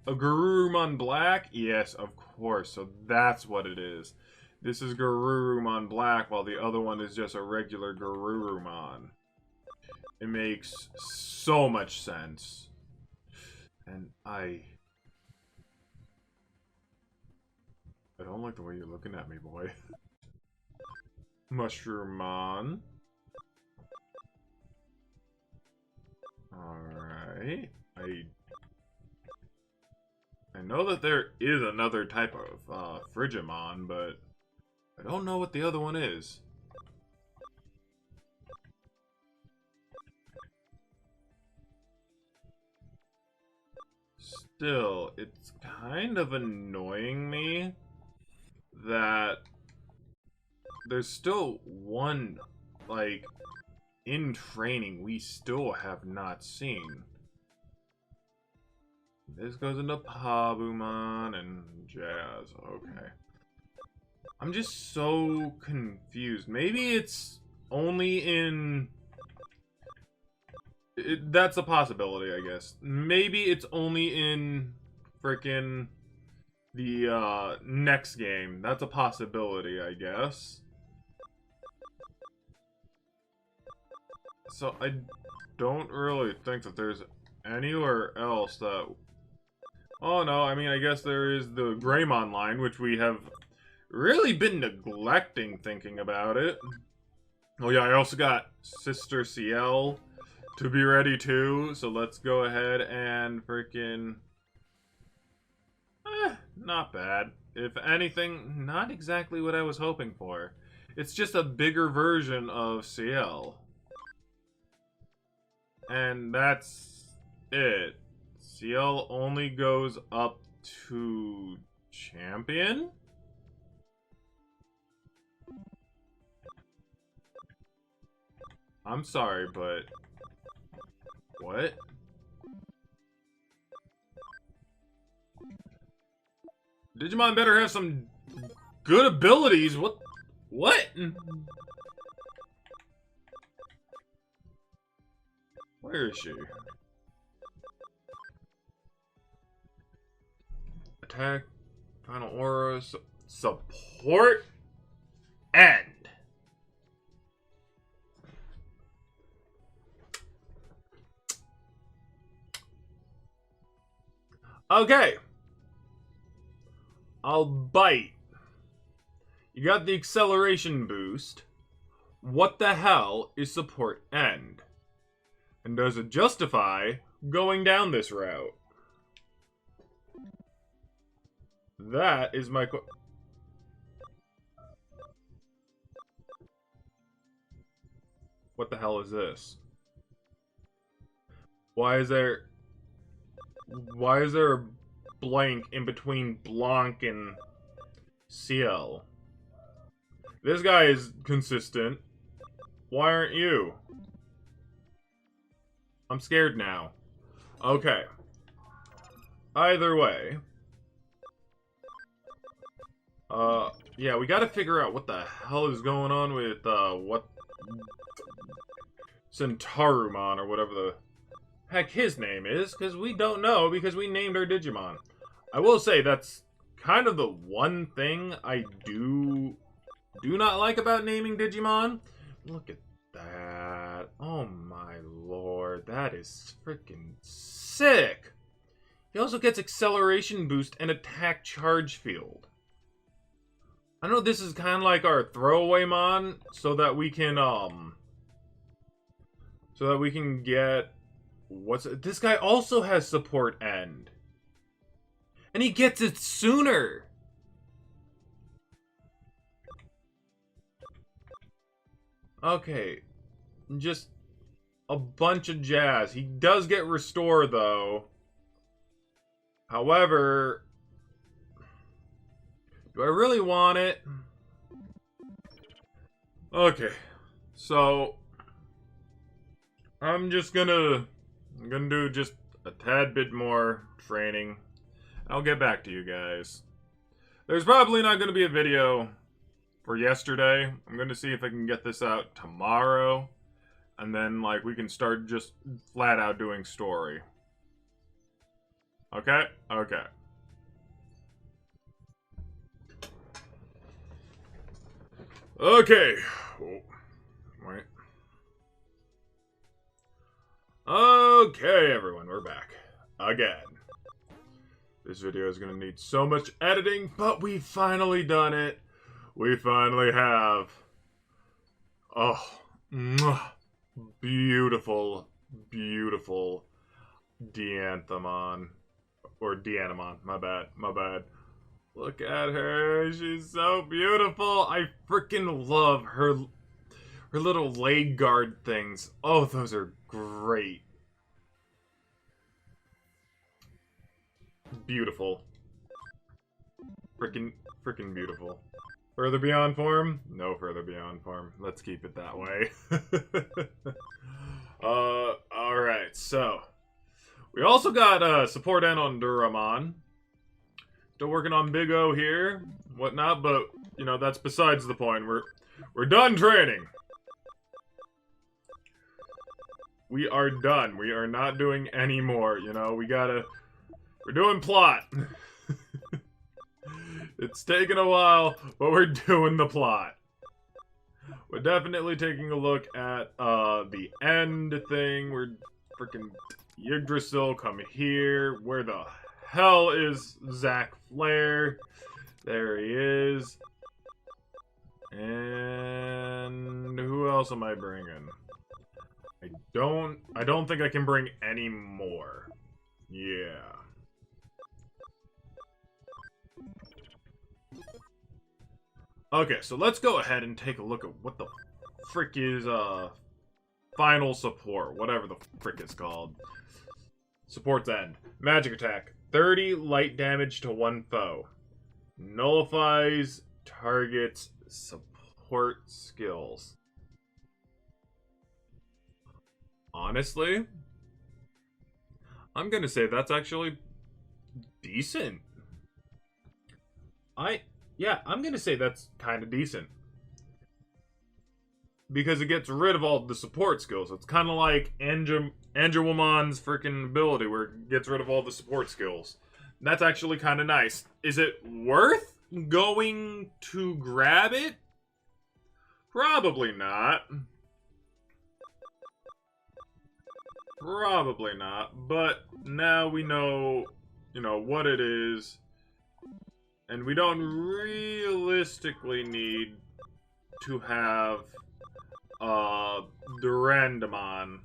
a Garurumon Black? Yes, of course, so that's what it is. This is Garurumon Black, while the other one is just a regular Garurumon. It makes so much sense. And I don't like the way you're looking at me, boy. Mushroomon. Alright. I know that there is another type of Frigimon, but I don't know what the other one is. Still, it's kind of annoying me that there's still one, like, in training we still have not seen. This goes into Pabumon and Jazz. Okay. I'm just so confused. Maybe it's only in... that's a possibility, I guess. Maybe it's only in frickin' the next game. That's a possibility, I guess. So I don't really think that there's anywhere else that... Oh no, I mean, I guess there is the Greymon line, which we have really been neglecting thinking about it. Oh yeah, I also got Sister CL to be ready too, so let's go ahead and freaking... not bad. If anything, not exactly what I was hoping for. It's just a bigger version of CL. And that's it. CL only goes up to Champion? I'm sorry, but... what? Digimon better have some good abilities. What? Where is she? Attack. Final aura. Support. End. Okay. I'll bite. You got the acceleration boost. What the hell is support end? And does it justify going down this route? That is my What the hell is this? Why is there a blank in between Blanc and CL? This guy is consistent. Why aren't you? I'm scared now. Okay. Either way. Yeah, we gotta figure out what the hell is going on with, what... Centarumon, or whatever the heck his name is, because we don't know, because we named our Digimon. I will say, that's kind of the one thing I do not like about naming Digimon. Look at that. Oh my lord, that is freaking sick. He also gets acceleration boost and attack charge field. I know this is kind of like our throwaway mon, so that we can get this guy also has support end. And he gets it sooner. Okay. Just a bunch of jazz. He does get restore though. However, do I really want it? Okay. So I'm gonna do just a tad bit more training. I'll get back to you guys. There's probably not gonna be a video for yesterday. I'm gonna see if I can get this out tomorrow. And then, like, we can start just flat out doing story. Okay? Okay. Okay. Oh, wait. Okay, everyone, we're back. Again. This video is going to need so much editing, but we finally done it. We finally have... Oh, beautiful, beautiful Dianthamon. Or Dianamon, my bad. Look at her, she's so beautiful. I freaking love her little leg guard things. Oh, those are great. Beautiful. Freaking beautiful. Further beyond form? No further beyond form. Let's keep it that way. Alright, so. We also got support end on Duramon. Still working on Big O here, whatnot, but, you know, that's besides the point. We're done training. We are done. We are not doing any more, you know, we're doing plot. It's taken a while, but we're doing the plot. We're definitely taking a look at, the end thing. We're freaking Yggdrasil, come here. Where the hell is Zac Flair? There he is. And who else am I bringing? I don't think I can bring any more. Yeah. Okay, so let's go ahead and take a look at what the frick is, final support, whatever the frick it's called. Support's end. Magic attack. 30 light damage to one foe. Nullifies target's support skills. Honestly, I'm gonna say that's actually decent. Yeah, I'm gonna say that's kind of decent. because it gets rid of all the support skills. It's kind of like Angelwoman's freaking ability, where it gets rid of all the support skills. That's actually kind of nice. Is it worth going to grab it? Probably not. Probably not. But now we know, what it is. And we don't realistically need to have TheRedMageKro,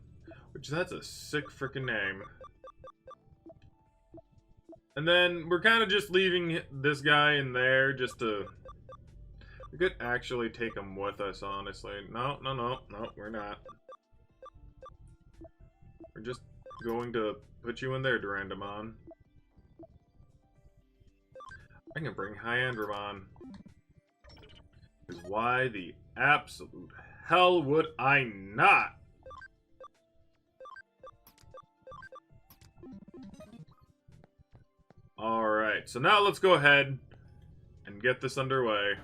which that's a sick freaking name. And then we're kind of just leaving this guy in there just to... We could actually take him with us, honestly. No, we're not. We're just going to put you in there, TheRedMageKro. I can bring Hyandramon. Because why the absolute hell would I not? Alright, so now let's go ahead and get this underway.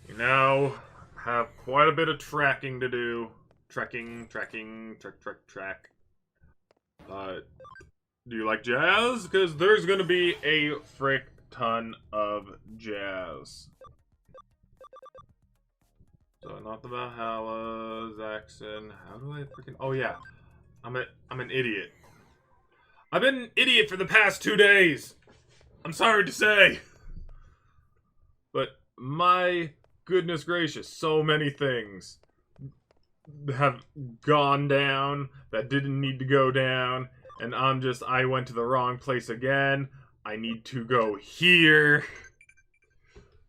We now have quite a bit of tracking to do. Track. Do you like jazz? Because there's gonna be a frick ton of jazz. So, not the Valhalla, Zaxxon. How do I freaking... Oh, yeah. I'm an idiot. I've been an idiot for the past 2 days. I'm sorry to say. But, my goodness gracious, so many things have gone down that didn't need to go down. And I went to the wrong place again. I need to go here.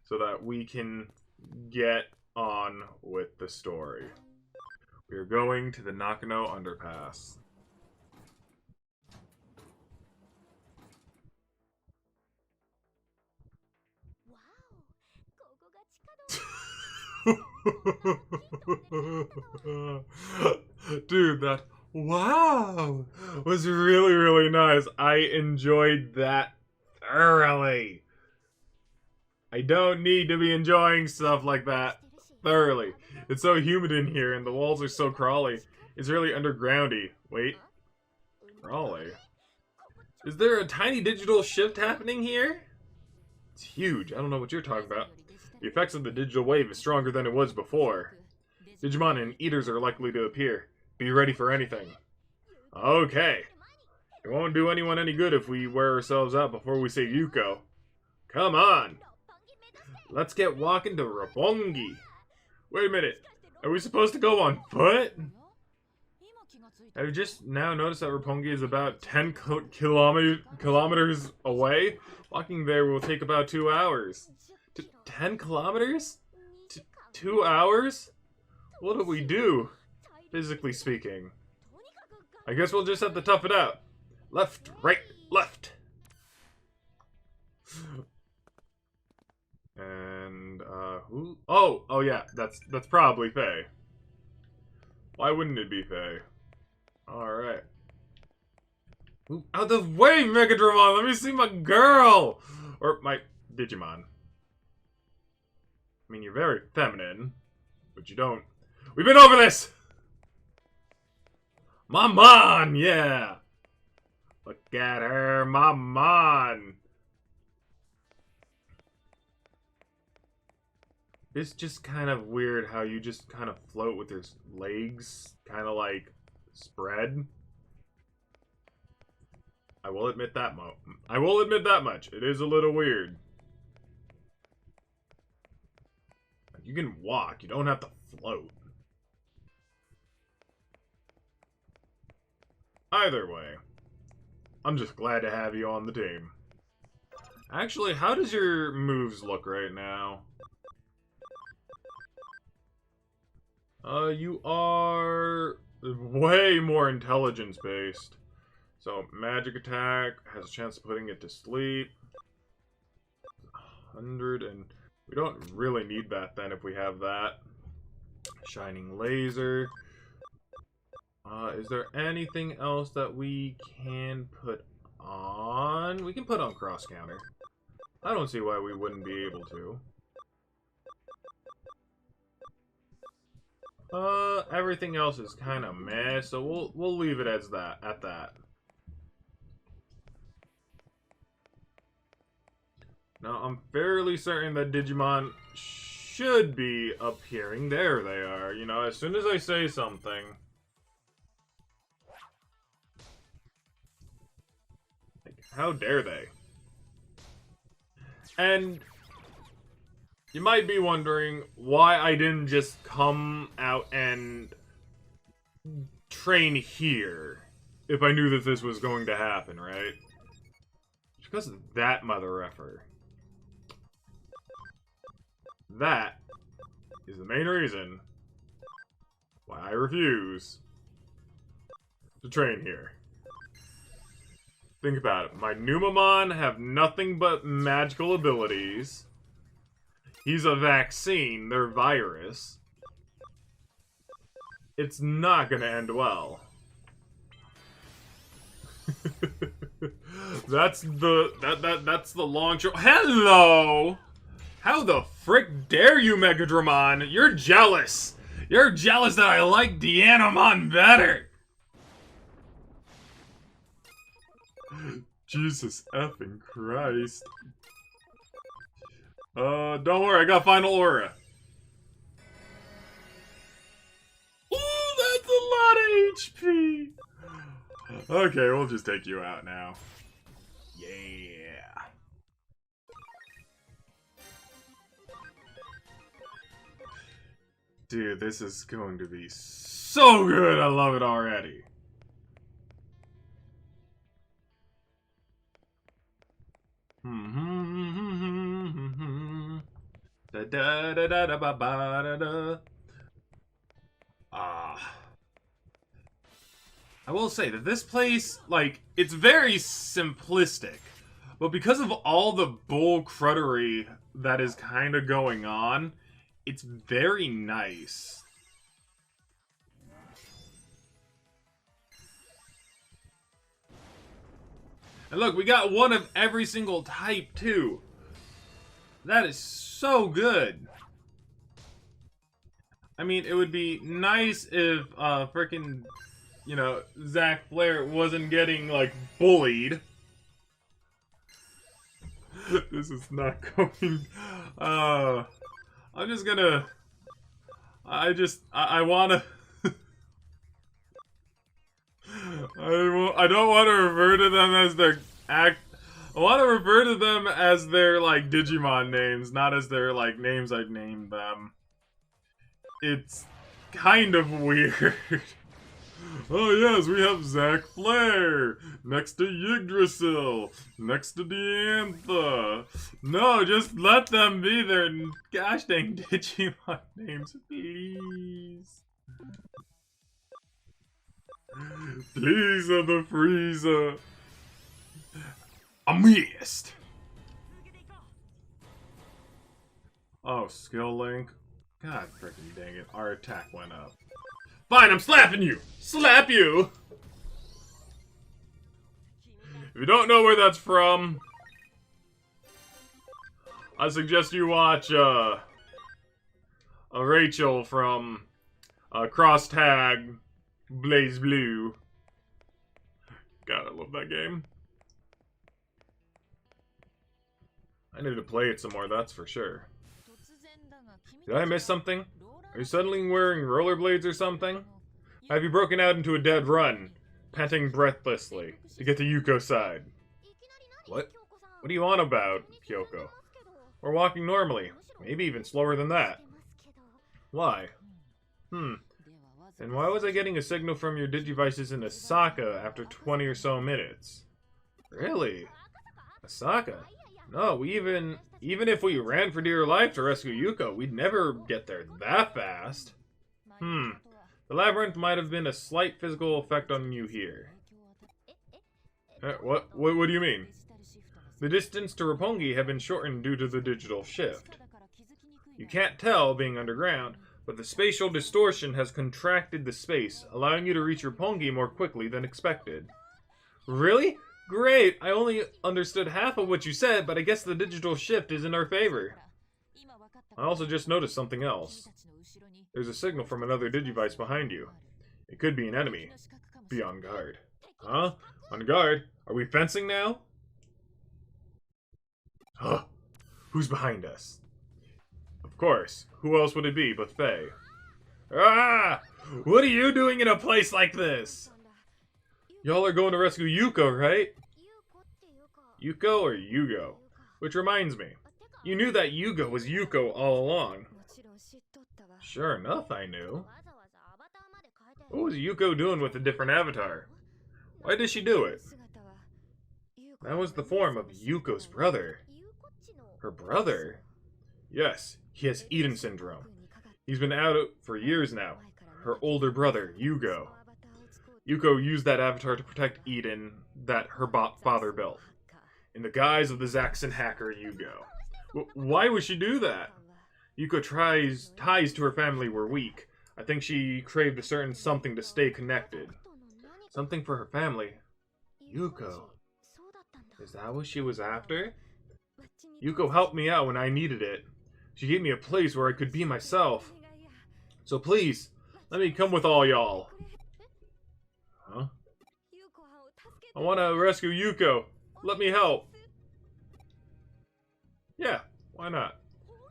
So that we can get on with the story. We are going to the Nakano Underpass. Dude, that wow was really, really nice. I enjoyed that thoroughly. I don't need to be enjoying stuff like that thoroughly. It's so humid in here and the walls are so crawly. It's really undergroundy. Wait. Crawly? Is there a tiny digital shift happening here? It's huge. I don't know what you're talking about. The effects of the digital wave is stronger than it was before. Digimon and Eaters are likely to appear. Be ready for anything. Okay. It won't do anyone any good if we wear ourselves out before we save Yuko. Come on! Let's get walking to Roppongi. Wait a minute. Are we supposed to go on foot? I've just now noticed that Roppongi is about 10 kilometers away. Walking there will take about 2 hours. 10 kilometers? 2 hours? What do we do, physically speaking? I guess we'll just have to tough it out. Left, right, left. And, who? Oh yeah, that's probably Faye. Why wouldn't it be Faye? Alright. Out of the way, Megadramon! Let me see my girl! Or my Digimon. I mean, you're very feminine, but you don't... We've been over this! Mamon! Yeah! Look at her, Mamon! It's just kind of weird how you just kind of float with your legs, kind of like spread. I will admit that much. It is a little weird. You can walk. You don't have to float. Either way, I'm just glad to have you on the team. Actually, how does your moves look right now? You are way more intelligence-based. So, magic attack has a chance of putting it to sleep. 100 and... We don't really need that then if we have that. Shining laser. Is there anything else that we can put on? We can put on cross counter. I don't see why we wouldn't be able to. Everything else is kind of meh, so we'll leave it as that at that. Now, I'm fairly certain that Digimon should be appearing. There they are. You know, as soon as I say something. Like, how dare they? And you might be wondering why I didn't just come out and train here if I knew that this was going to happen, right? It's because of that mother effer. That is the main reason why I refuse to train here. Think about it. My Numamon have nothing but magical abilities. He's a vaccine. They're virus. It's not gonna end well. That's the long show. Hello! How the frick dare you, Megadramon? You're jealous! You're jealous that I like Deanamon better! Jesus effing Christ. Don't worry, I got final aura. Ooh, that's a lot of HP! Okay, we'll just take you out now. Yeah. Dude, this is going to be so good! I love it already. Da da da da da ba ba da da. I will say that this place, like, it's very simplistic, but because of all the bull cruddery that is kind of going on, it's very nice. And look, we got one of every single type, too. That is so good. I mean, it would be nice if, frickin', you know, Zach Flair wasn't getting, like, bullied. This is not going... I'm just gonna... I wanna... I don't want to refer to them as their I want to refer to them as their, like, Digimon names, not as their, like, names I'd named them. It's kind of weird. Oh yes, we have Zach Flair, next to Yggdrasil, next to Diantha. No, just let them be their gosh dang Digimon names, please. Please, the Frieza. Amazed. Oh, skill link. God freaking dang it, our attack went up. Fine, I'm slapping you! Slap you! If you don't know where that's from, I suggest you watch, Rachel from, Cross Tag Blaze Blue. God, I love that game. I need to play it some more, that's for sure. Did I miss something? Are you suddenly wearing rollerblades or something? Have you broken out into a dead run, panting breathlessly, to get to Yuko's side? What? What are you on about, Kyoko? We're walking normally, maybe even slower than that. Why? And why was I getting a signal from your Digivices in Osaka after 20 or so minutes? Really? Osaka? No, even if we ran for dear life to rescue Yuko, we'd never get there that fast. The labyrinth might have been a slight physical effect on you here. What do you mean? The distance to Roppongi had been shortened due to the digital shift. You can't tell, being underground, but the spatial distortion has contracted the space, allowing you to reach Roppongi more quickly than expected. Really? Great! I only understood half of what you said, but I guess the digital shift is in our favor. I also just noticed something else. There's a signal from another Digivice behind you. It could be an enemy. Be on guard. Huh? On guard? Are we fencing now? Huh? Who's behind us? Of course. Who else would it be but Faye? Ah! What are you doing in a place like this? Y'all are going to rescue Yuko, right? Yuko or Yugo? Which reminds me. You knew that Yugo was Yuko all along. Sure enough, I knew. What was Yuko doing with a different avatar? Why did she do it? That was the form of Yuko's brother. Her brother? Yes, he has Eden syndrome. He's been out for years now. Her older brother, Yugo. Yuko used that avatar to protect Eden that her father built. In the guise of the Zaxxon hacker, Yugo. Why would she do that? Yuko ties to her family were weak. I think she craved a certain something to stay connected. Something for her family. Yuko. Is that what she was after? Yuko helped me out when I needed it. She gave me a place where I could be myself. So please, let me come with all y'all. Huh? I want to rescue Yuko. Let me help. Yeah, why not?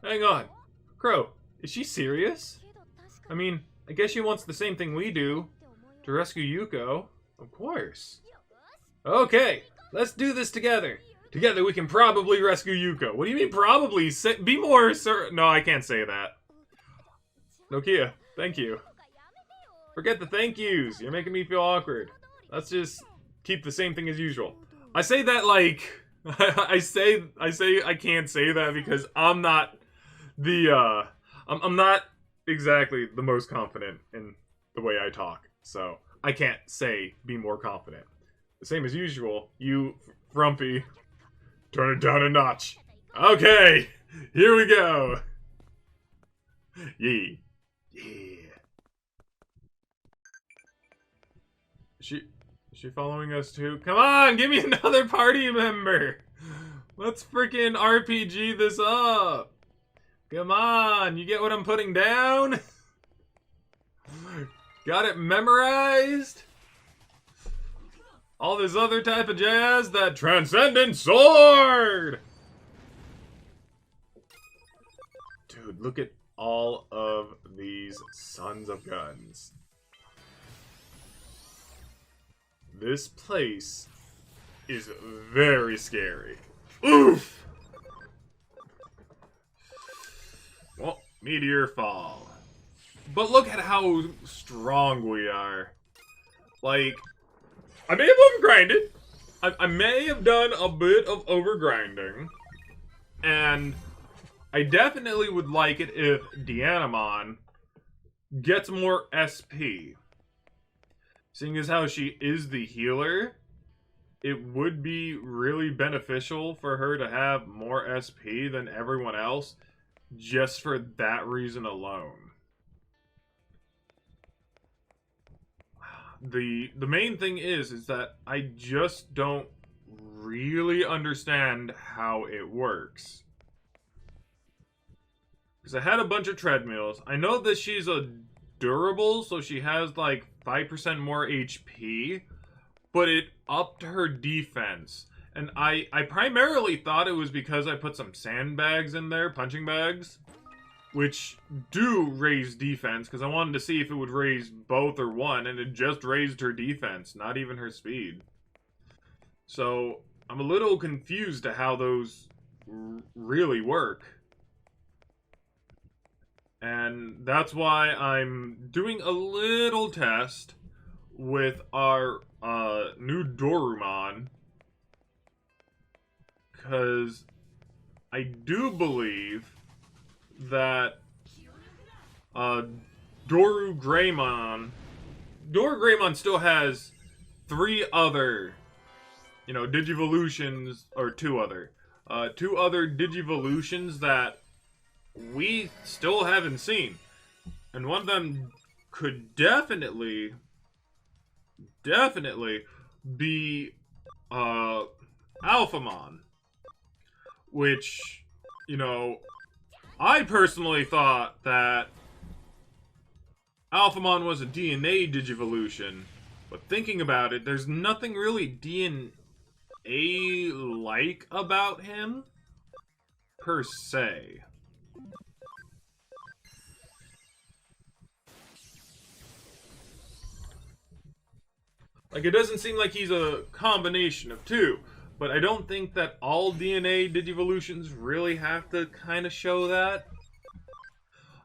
Hang on. Crow, is she serious? I mean, I guess she wants the same thing we do. To rescue Yuko. Of course. Okay, let's do this together. Together we can probably rescue Yuko. What do you mean probably? Be more certain. No, I can't say that. Nokia, thank you. Forget the thank yous. You're making me feel awkward. Let's just keep the same thing as usual. I say that like... I say I can't say that because I'm not the, I'm not exactly the most confident in the way I talk. So, I can't say be more confident. The same as usual, you, Frumpy, turn it down a notch. Okay, here we go. Yeah. Is she following us too? Come on, give me another party member. Let's freaking RPG this up. Come on, you get what I'm putting down? Got it memorized? All this other type of jazz, that transcendent sword! Dude, look at all of these sons of guns. This place is very scary. Oof! Well, meteor fall. But look at how strong we are. Like, I may have overgrinded. I may have done a bit of overgrinding. And I definitely would like it if Dianamon gets more SP. Seeing as how she is the healer, it would be really beneficial for her to have more SP than everyone else, just for that reason alone. The main thing is that I just don't really understand how it works. Because I had a bunch of treadmills. I know that she's a durable, so she has like 5% more HP, but it upped her defense. And I primarily thought it was because I put some sandbags in there, punching bags, which do raise defense, because I wanted to see if it would raise both or one, and it just raised her defense, not even her speed. So I'm a little confused to how those really work. And that's why I'm doing a little test with our new Dorumon. Because I do believe that Doru Greymon still has 3 other, Digivolutions, or 2 other. 2 other Digivolutions that we still haven't seen. And one of them could definitely be Alphamon. Which, I personally thought that Alphamon was a DNA Digivolution, but thinking about it, there's nothing really DNA-like about him, per se. Like, it doesn't seem like he's a combination of two, but I don't think that all DNA Digivolutions really have to kind of show that.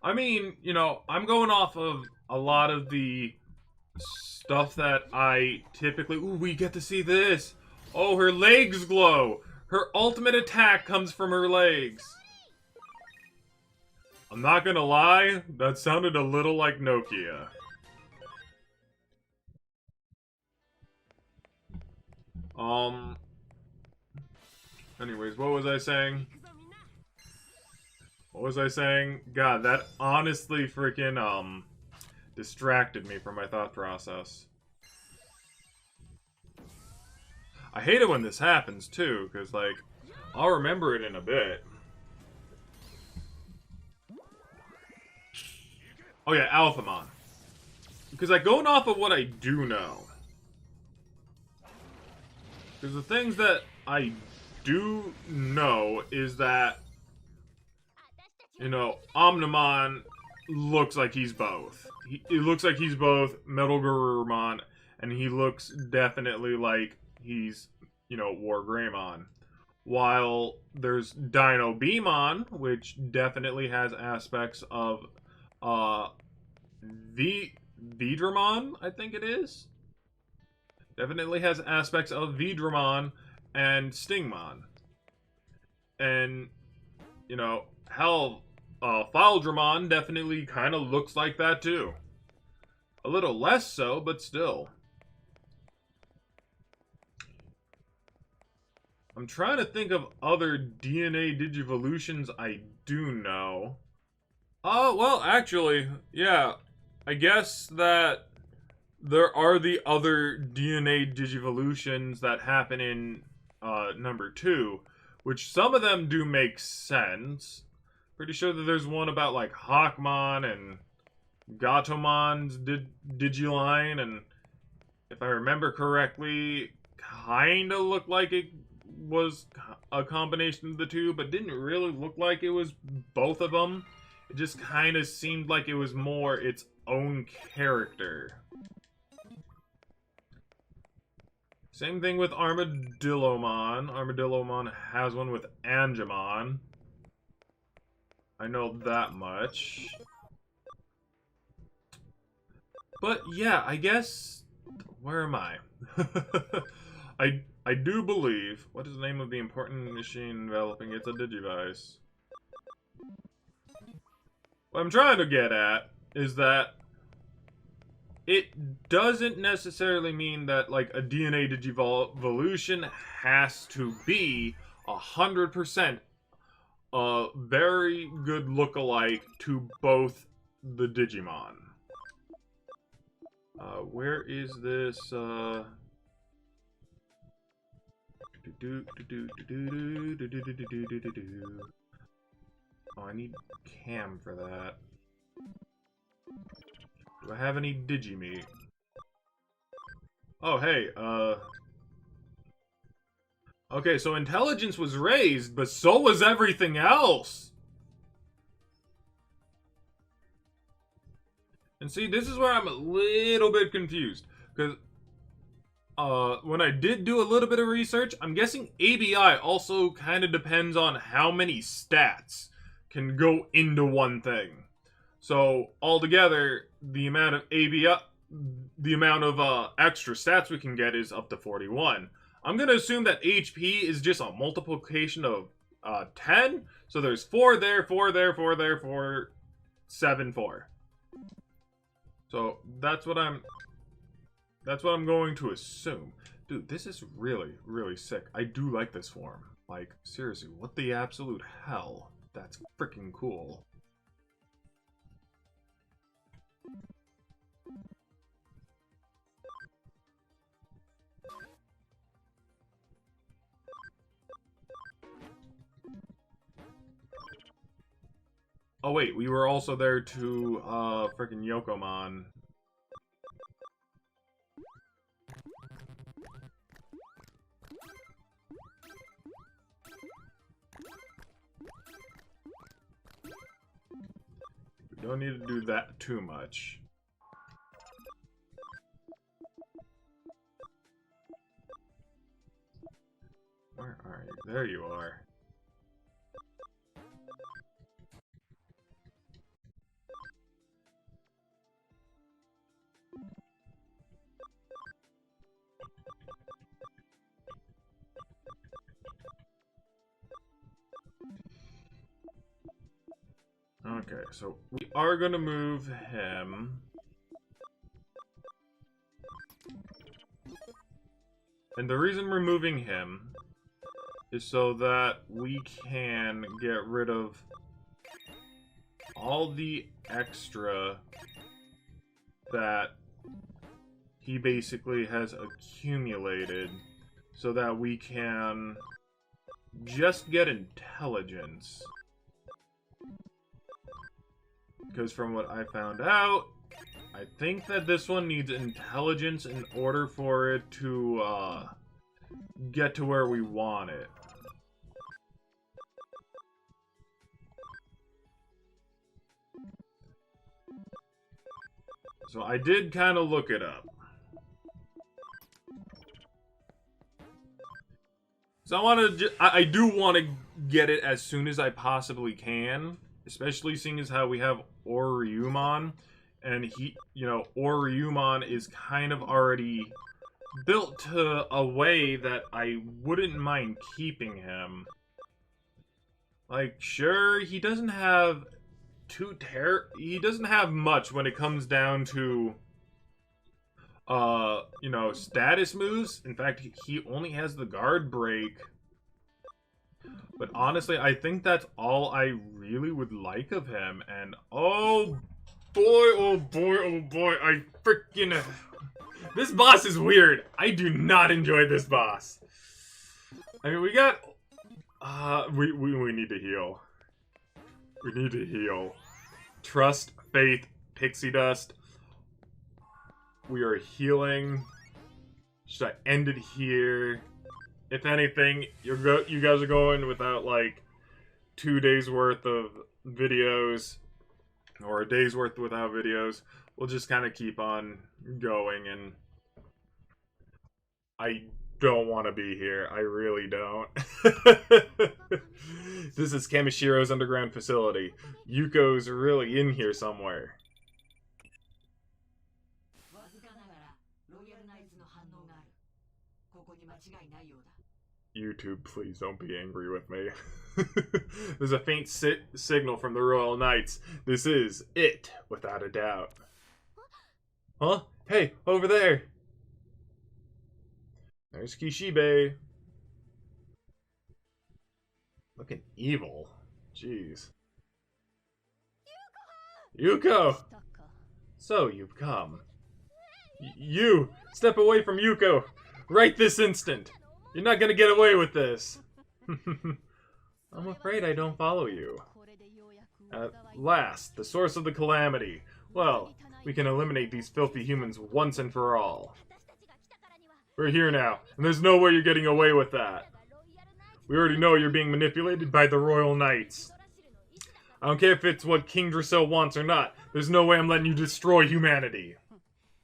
I mean, you know, I'm going off of a lot of the stuff that I typically... Ooh, we get to see this! Oh, her legs glow! Her ultimate attack comes from her legs! I'm not gonna lie, that sounded a little like Nokia. Anyways, what was I saying? What was I saying? God, that honestly freaking, distracted me from my thought process. I hate it when this happens, too, because, like, I'll remember it in a bit. Oh yeah, Alphamon. Because, like, going off of what I do know. Because the things that I do know is that, you know, Omnimon looks like he's both. It looks like he's both Metal Garurumon, and he looks definitely like he's, you know, War Greymon. While there's Dino Beamon, which definitely has aspects of Vidramon, I think it is. Definitely has aspects of Vidramon and Stingmon. And, you know, hell, Fildramon definitely kind of looks like that too. A little less so, but still. I'm trying to think of other DNA Digivolutions I do know. Oh, well, actually, yeah. I guess that there are the other DNA Digivolutions that happen in number 2, which some of them do make sense. Pretty sure that there's one about like Hawkmon and Gatomon's Digiline, and if I remember correctly, kind of looked like it was a combination of the two, but didn't really look like it was both of them. It just kind of seemed like it was more its own character. Same thing with Armadillomon. Armadillomon has one with Angemon. I know that much. But yeah, I guess... Where am I? I do believe... What is the name of the important machine developing? It's a Digivice. What I'm trying to get at is that it doesn't necessarily mean that, like, a DNA Digivolution has to be 100% a very good lookalike to both the Digimon. Where is this, Oh, I need Cam for that. Do I have any Digimeat? Oh, hey, okay, so intelligence was raised, but so was everything else! And see, this is where I'm a little bit confused. Because, when I did do a little bit of research, I'm guessing ABI also kind of depends on how many stats can go into one thing. So, altogether, the amount of extra stats we can get is up to 41. I'm going to assume that HP is just a multiplication of 10. So there's 4 there, 4 there, 4 there, 4, 7, 4. So that's what I'm going to assume. Dude, this is really, really sick. I do like this form. Like, seriously, what the absolute hell? That's freaking cool. Oh wait, we were also there to freaking Yokomon. We don't need to do that too much. Where are you? There you are. Okay, so we are going to move him. And the reason we're moving him is so that we can get rid of all the extra that he basically has accumulated so that we can just get intelligence. Because from what I found out, I think that this one needs intelligence in order for it to get to where we want it. So I did kind of look it up. So I do want to get it as soon as I possibly can, especially seeing as how we have Oryumon, and he, you know, Oryumon is kind of already built to a way that I wouldn't mind keeping him. Like, sure, he doesn't have he doesn't have much when it comes down to you know, status moves. In fact, he only has the guard break. But honestly, I think that's all I really would like of him. And oh boy, oh boy, oh boy, I freaking... This boss is weird. I do not enjoy this boss. I mean, we got... we need to heal. We need to heal. Trust, faith, pixie dust. We are healing. Should I end it here? If anything, you guys are going without like 2 days worth of videos, or a day's worth without videos. We'll just kind of keep on going, and I don't want to be here. I really don't. This is Kamashiro's underground facility. Yuko's really in here somewhere. YouTube, please don't be angry with me. There's a faint signal from the Royal Knights. This is it, without a doubt. Huh? Hey, over there! There's Kishibe. Looking evil. Jeez. Yuko! So, you've come. You! Step away from Yuko! Right this instant! You're not gonna get away with this! I'm afraid I don't follow you. At last, the source of the calamity. Well, we can eliminate these filthy humans once and for all. We're here now, and there's no way you're getting away with that. We already know you're being manipulated by the Royal Knights. I don't care if it's what King Dressel wants or not. There's no way I'm letting you destroy humanity.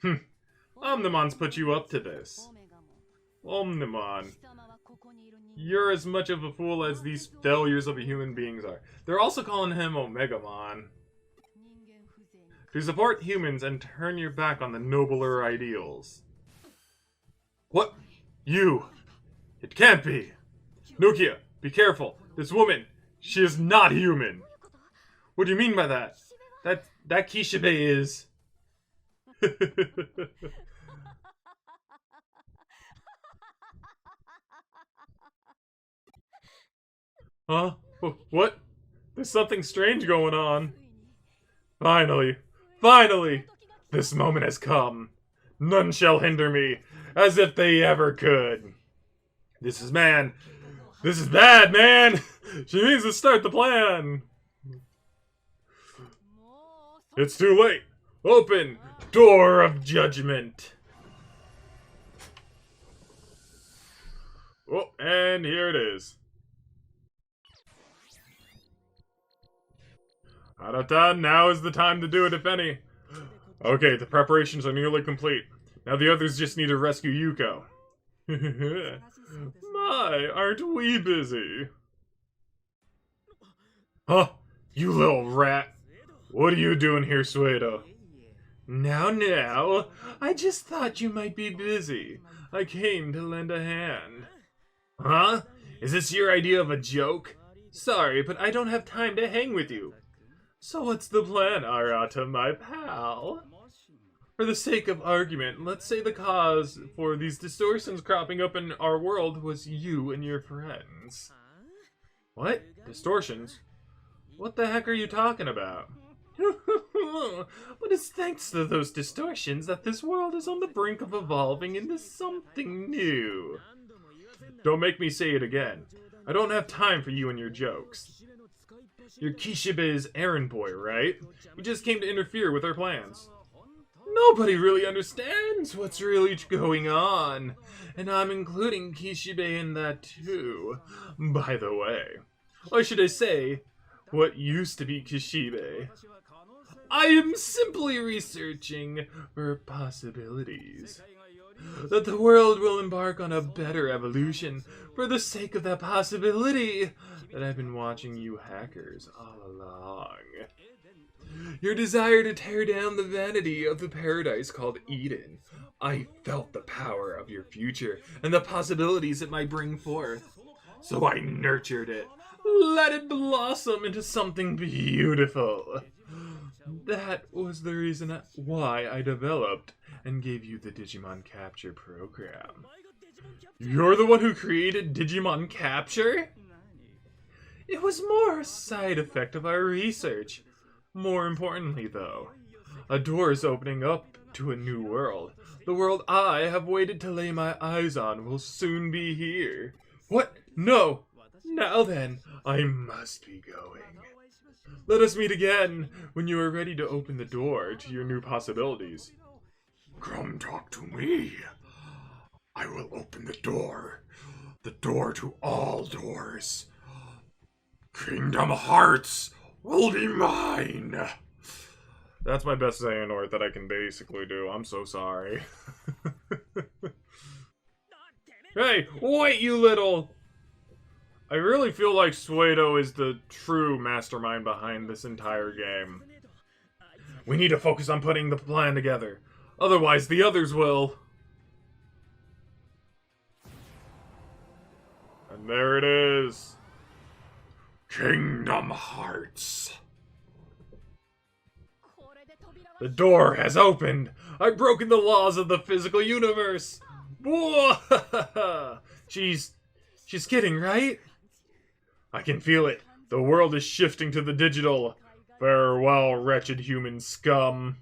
Omnimon's put you up to this. Omnimon. You're as much of a fool as these failures of human beings are. They're also calling him Omegamon. To support humans and turn your back on the nobler ideals. What? You? It can't be. Nokia, be careful. This woman, she is not human. What do you mean by that? That Kishibe is... Huh? What? There's something strange going on. Finally! Finally! This moment has come. None shall hinder me, as if they ever could. This is bad, man! She means to start the plan! It's too late. Open, door of judgment. Oh, and here it is. Out of 10, now is the time to do it, if any. Okay, the preparations are nearly complete. Now the others just need to rescue Yuko. My, aren't we busy? Huh? You little rat. What are you doing here, Suedo? Now, I just thought you might be busy. I came to lend a hand. Huh? Is this your idea of a joke? Sorry, but I don't have time to hang with you. So what's the plan, Arata, my pal? For the sake of argument, let's say the cause for these distortions cropping up in our world was you and your friends. What? Distortions? What the heck are you talking about? But it's thanks to those distortions that this world is on the brink of evolving into something new. Don't make me say it again. I don't have time for you and your jokes. You're Kishibe's errand boy, right? You just came to interfere with our plans. Nobody really understands what's really going on. And I'm including Kishibe in that too. By the way. Or should I say, what used to be Kishibe. I am simply researching for possibilities. That the world will embark on a better evolution for the sake of that possibility that I've been watching you hackers all along. Your desire to tear down the vanity of the paradise called Eden. I felt the power of your future and the possibilities it might bring forth. So I nurtured it. Let it blossom into something beautiful. That was the reason why I developed and gave you the Digimon Capture program. You're the one who created Digimon Capture? It was more a side effect of our research. More importantly, though, a door is opening up to a new world. The world I have waited to lay my eyes on will soon be here. What? No! Now then, I must be going. Let us meet again when you are ready to open the door to your new possibilities. Come talk to me. I will open the door to all doors. Kingdom Hearts will be mine. That's my best Xehanort that I can basically do. I'm so sorry. Hey, wait, you little... I really feel like Suedo is the true mastermind behind this entire game. We need to focus on putting the plan together. Otherwise, the others will... And there it is. Kingdom Hearts. The door has opened. I've broken the laws of the physical universe. She's kidding, right? I can feel it. The world is shifting to the digital. Farewell, wretched human scum.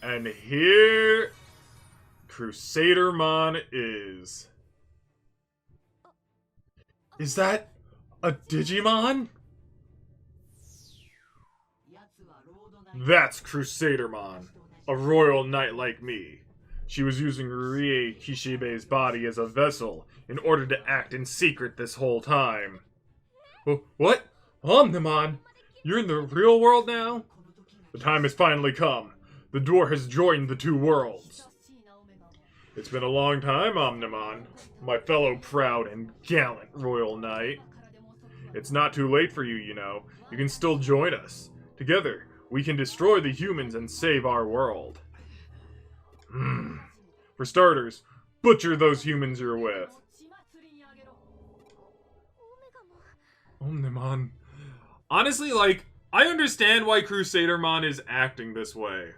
And here... Crusadermon is. Is that a Digimon? That's Crusadermon, a royal knight like me. She was using Rie Kishibe's body as a vessel in order to act in secret this whole time. What? Omnimon? You're in the real world now? The time has finally come. The door has joined the two worlds. It's been a long time, Omnimon, my fellow proud and gallant royal knight. It's not too late for you, you know. You can still join us. Together, we can destroy the humans and save our world. For starters, butcher those humans you're with. Omnimon. Honestly, like, I understand why Crusadermon is acting this way.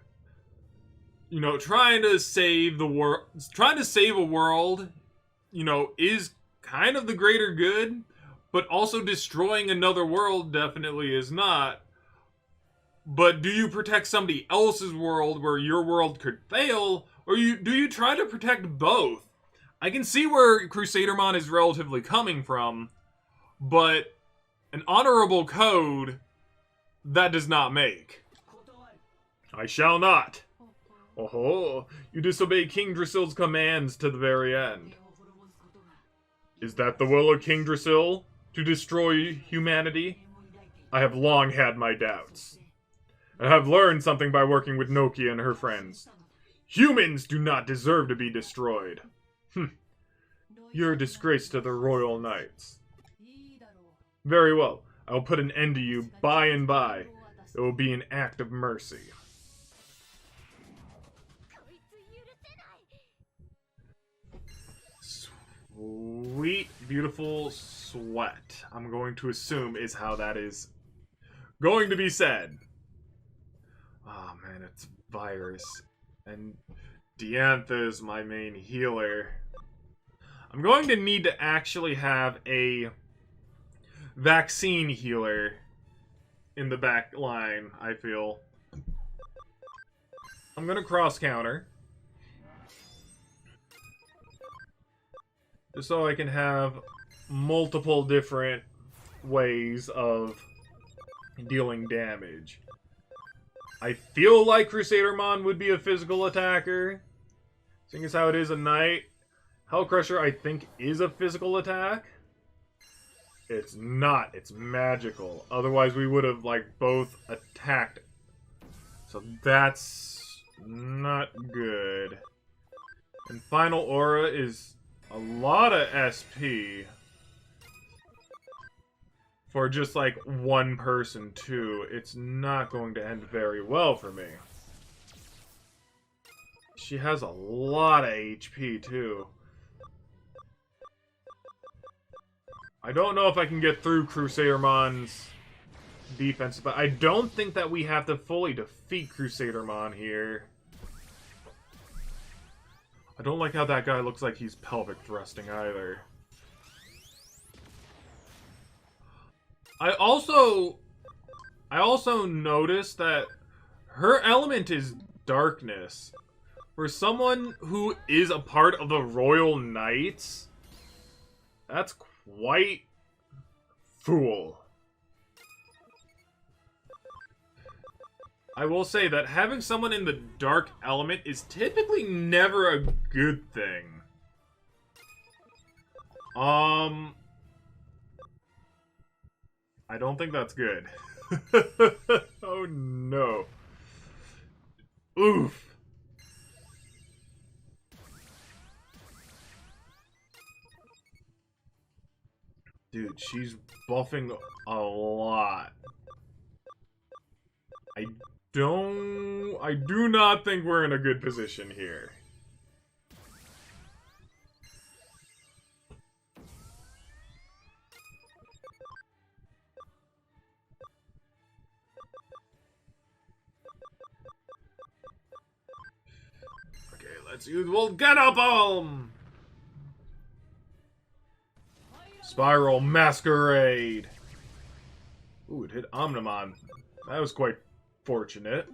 You know, trying to save a world, you know, is kind of the greater good, but also destroying another world definitely is not. But do you protect somebody else's world where your world could fail, or do you try to protect both? I can see where Crusadermon is relatively coming from, but an honorable code, that does not make. I shall not. Oh, you disobey King Drasil's commands to the very end. Is that the will of King Drasil? To destroy humanity? I have long had my doubts. And have learned something by working with Nokia and her friends. Humans do not deserve to be destroyed. You're a disgrace to the Royal Knights. Very well. I will put an end to you by and by. It will be an act of mercy. Sweet, beautiful sweat. I'm going to assume is how that is going to be said. Oh man, it's virus. And Diantha is my main healer. I'm going to need to actually have a vaccine healer in the back line, I feel. I'm gonna cross counter. Just so I can have multiple different ways of dealing damage. I feel like Crusadermon would be a physical attacker, seeing as how it is a knight. Hellcrusher, I think, is a physical attack. It's not. It's magical. Otherwise, we would have, like, both attacked. So that's not good. And Final Aura is a lot of SP. For just, like, one person, too. It's not going to end very well for me. She has a lot of HP, too. I don't know if I can get through Crusadermon's defense, but I don't think that we have to fully defeat Crusadermon here. I don't like how that guy looks like he's pelvic thrusting either. I also noticed that her element is darkness. For someone who is a part of the Royal Knights, that's quite fool. I will say that having someone in the dark element is typically never a good thing. I don't think that's good. Oh no. Oof. Dude, she's buffing a lot. I do not think we're in a good position here. Okay, let's use Volcanopalm! Spiral Masquerade! Ooh, it hit Omnimon. That was quite fortunate.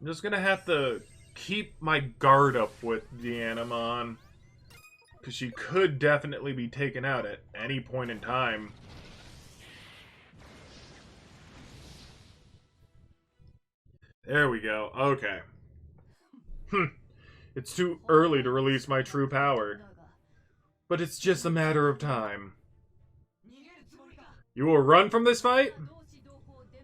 I'm just gonna have to keep my guard up with Deanamon, because she could definitely be taken out at any point in time. There we go. Okay. It's too early to release my true power. But it's just a matter of time. You will run from this fight?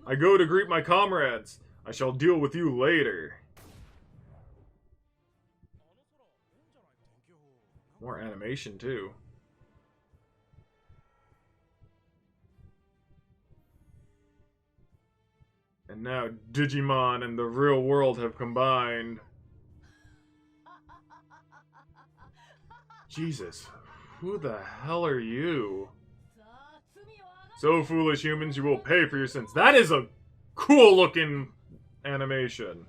I go to greet my comrades. I shall deal with you later. More animation, too. And now Digimon and the real world have combined. Jesus, who the hell are you? So foolish humans, you will pay for your sins. That is a cool looking animation.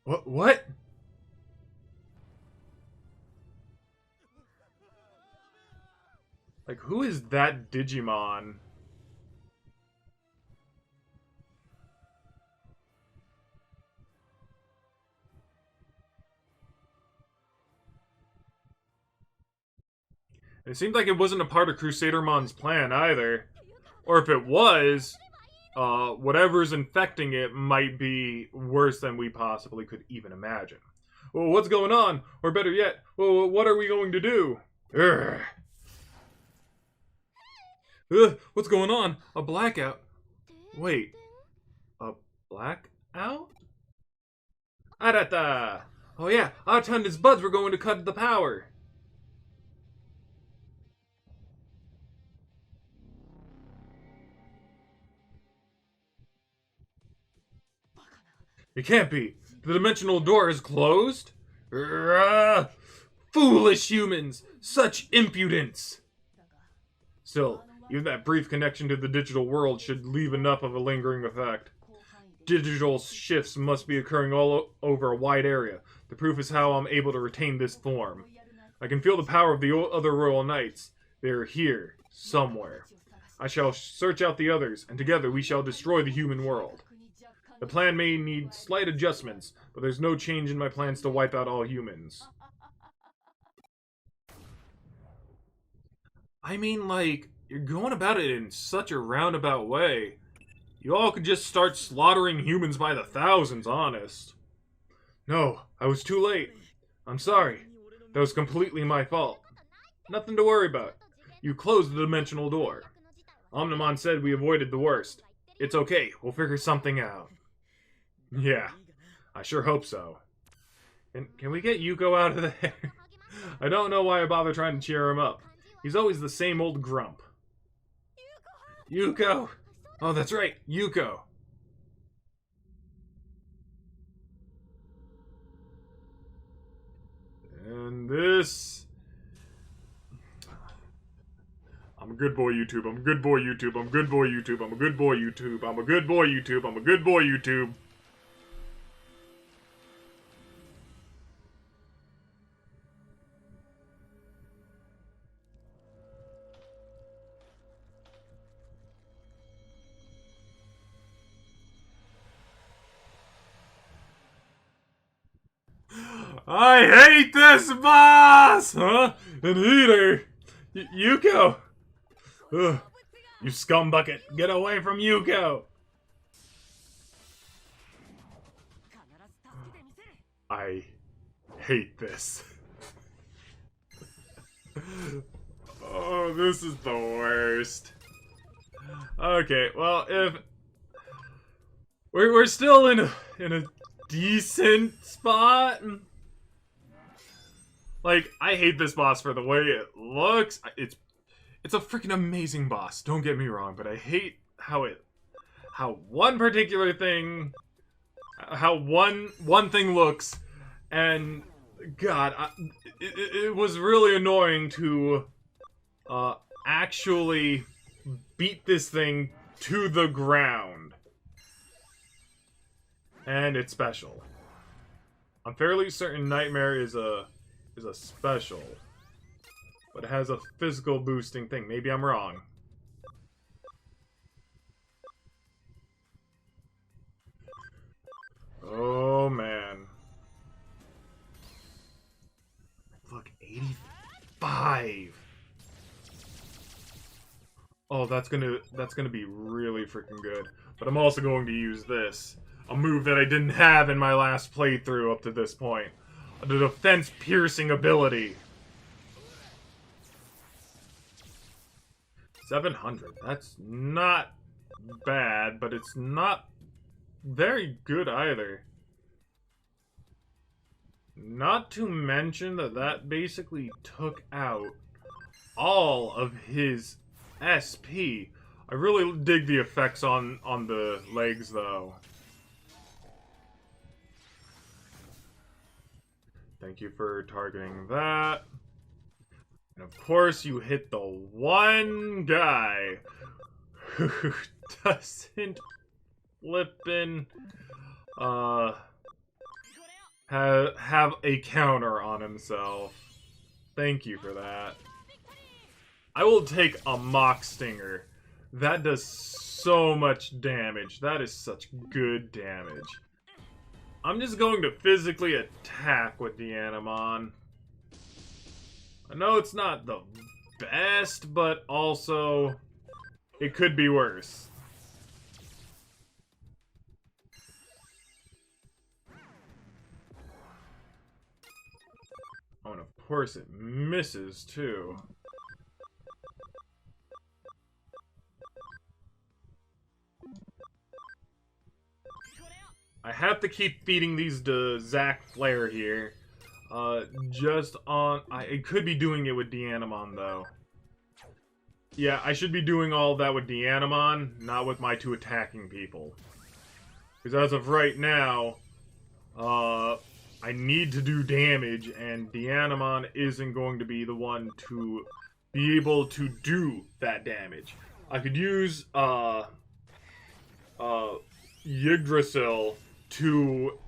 What? Like, who is that Digimon? It seemed like it wasn't a part of Crusadermon's plan either. Or if it was, whatever's infecting it might be worse than we possibly could even imagine. Well, what's going on? Or better yet, well, what are we going to do? What's going on? A blackout? Wait, a blackout? Arata! Oh yeah, our Tunda's buds were going to cut the power. It can't be. The dimensional door is closed? Foolish humans! Such impudence! Still, even that brief connection to the digital world should leave enough of a lingering effect. Digital shifts must be occurring all over a wide area. The proof is how I'm able to retain this form. I can feel the power of the other royal knights. They are here, somewhere. I shall search out the others, and together we shall destroy the human world. The plan may need slight adjustments, but there's no change in my plans to wipe out all humans. I mean, like, you're going about it in such a roundabout way. You all could just start slaughtering humans by the thousands, honest. No, I was too late. I'm sorry. That was completely my fault. Nothing to worry about. You closed the dimensional door. Omnimon said we avoided the worst. It's okay, we'll figure something out. Yeah, I sure hope so. And can we get Yuko out of there? I don't know why I bother trying to cheer him up. He's always the same old grump. Yuko! Oh, that's right, Yuko. And this... I'm a good boy, YouTube. I'm a good boy, YouTube. I'm a good boy, YouTube. I'm a good boy, YouTube. I'm a good boy, YouTube. I'm a good boy, YouTube. I hate this boss! Huh? And Heater! Yuko! Ugh. You scumbucket! Get away from Yuko! I hate this. Oh, this is the worst. Okay, well, if... We're still in a decent spot. Like, I hate this boss for the way it looks. It's a freaking amazing boss, don't get me wrong, but I hate how one particular thing, how one thing looks, and God, it was really annoying to actually beat this thing to the ground. And it's special. I'm fairly certain Nightmare is a special, but it has a physical boosting thing. Maybe I'm wrong. Oh man. Look, 85. Oh, that's gonna be really freaking good. But I'm also going to use this. A move that I didn't have in my last playthrough up to this point. The defense-piercing ability. 700. That's not bad, but it's not very good either. Not to mention that basically took out all of his SP. I really dig the effects on the legs, though. Thank you for targeting that. And of course, you hit the one guy who doesn't flippin' have a counter on himself. Thank you for that. I will take a Mock Stinger. That does so much damage. That is such good damage. I'm just going to physically attack with the Animon. I know it's not the best, but also it could be worse. Oh, and of course it misses, too. I have to keep feeding these to Zack Flare here. Just on... I could be doing it with Deanimon, though. Yeah, I should be doing all that with Deanimon, not with my two attacking people. Because as of right now, I need to do damage, and Deanimon isn't going to be the one to be able to do that damage. I could use, Yggdrasil to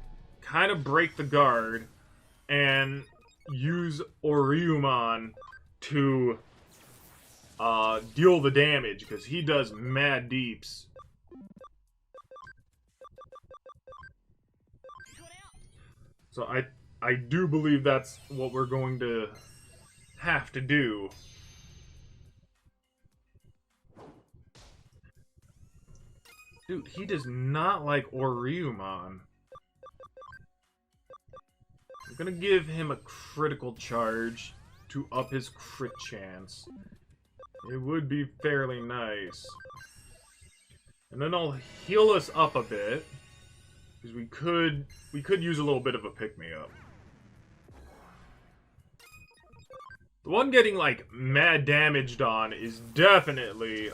kind of break the guard, and use Oriumon to, deal the damage, because he does mad deeps. So I do believe that's what we're going to have to do. Dude, he does not like Oriumon. I'm gonna give him a critical charge to up his crit chance. It would be fairly nice. And then I'll heal us up a bit. Because we could use a little bit of a pick-me-up. The one getting, like, mad damaged on is definitely,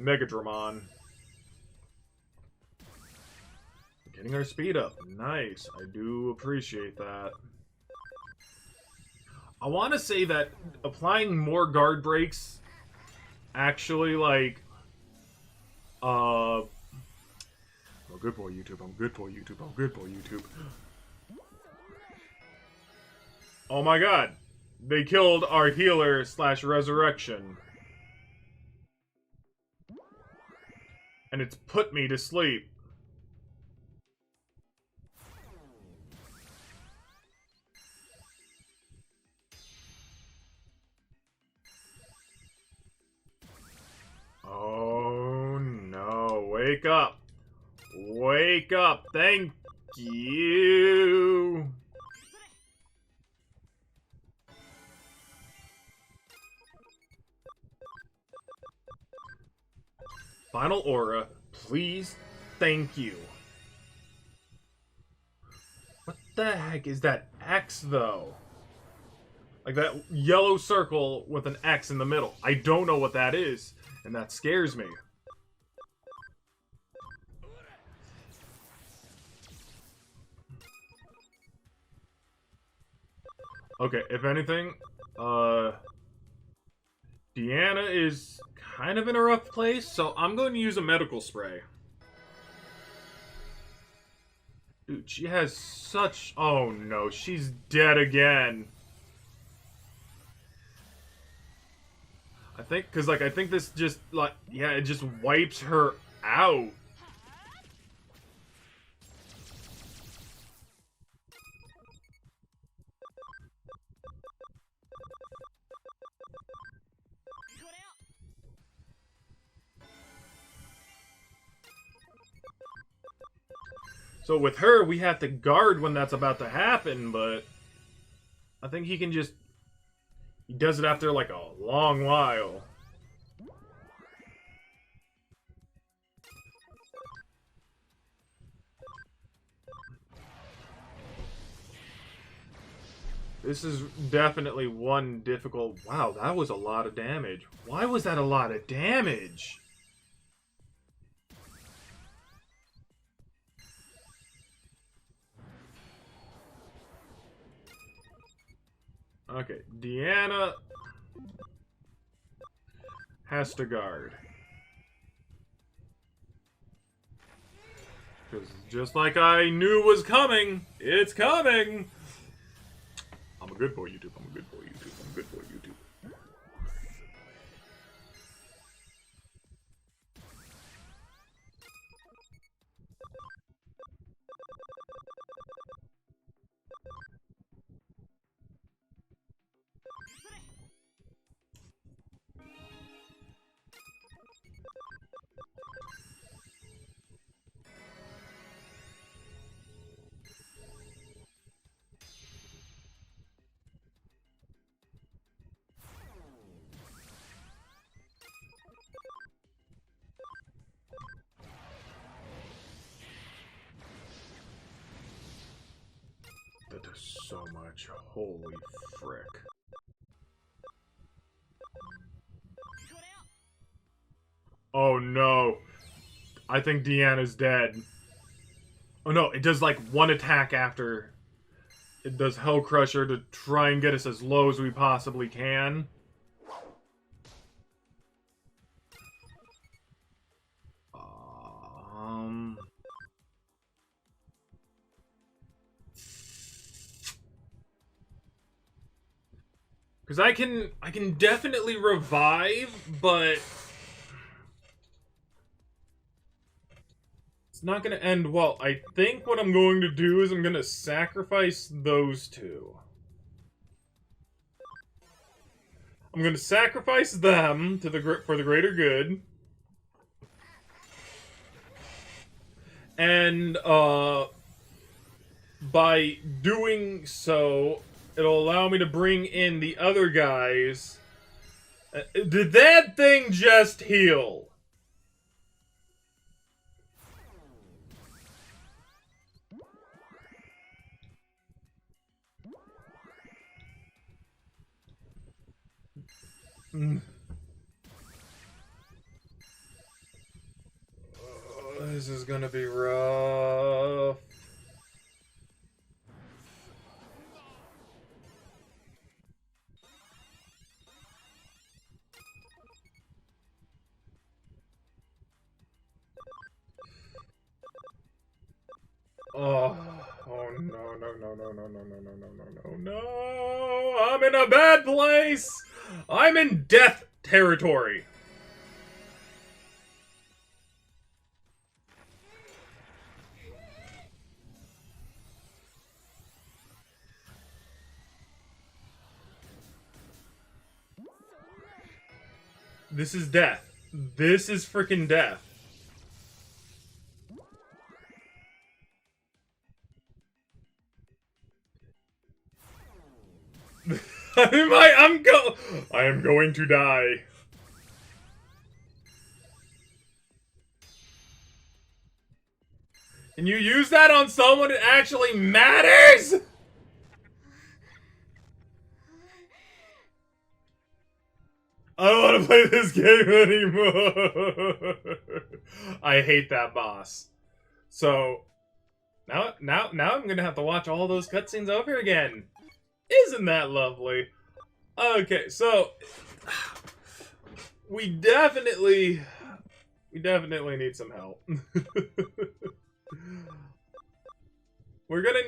Megadramon. Getting our speed up. Nice. I do appreciate that. I want to say that applying more guard breaks actually, like, oh, good boy, YouTube. I'm good boy, YouTube. I'm good boy, YouTube. Oh my god. They killed our healer / resurrection. And it's put me to sleep. Oh no. Wake up. Wake up. Thank you. Final aura, please. Thank you. What the heck is that X, though? Like that yellow circle with an X in the middle. I don't know what that is, and that scares me. Okay, if anything, Deanna is kind of in a rough place, so I'm going to use a medical spray. Dude, she has such... Oh no, she's dead again. I think, because, like, I think this just, like, yeah, it just wipes her out. So with her, we have to guard when that's about to happen, but I think he can just... He does it after, like, a long while. This is definitely one difficult... Wow, that was a lot of damage. Why was that a lot of damage? Okay, Deanna has to guard. Because just like I knew was coming, it's coming! I'm a good boy, YouTube. I'm a good boy, YouTube. I'm a good boy, YouTube. much. Holy frick. Oh no. I think Deanna's dead. Oh no, it does like one attack after. It does Hell Crusher to try and get us as low as we possibly can. Because I can definitely revive, but it's not going to end well. I think what I'm going to do is I'm going to sacrifice those two. I'm going to sacrifice them to for the greater good. And by doing so, it'll allow me to bring in the other guys. Did that thing just heal? This is gonna be rough. Oh no, no, no, no, no, no, no, no, no, no, no. I'm in a bad place. I'm in death territory. This is death. This is freaking death. I am going to die. Can you use that on someone that actually matters? I don't want to play this game anymore. I hate that boss. So now I'm gonna have to watch all those cutscenes over again. Isn't that lovely? Okay, so we definitely need some help. We're gonna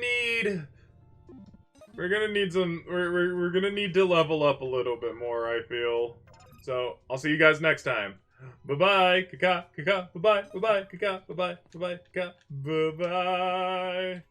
need to level up a little bit more, I feel. So I'll see you guys next time. Bye-bye, kaka, kaka, bye-bye, bye-bye, kaka, bye-bye, bye-bye, kaka, bye-bye.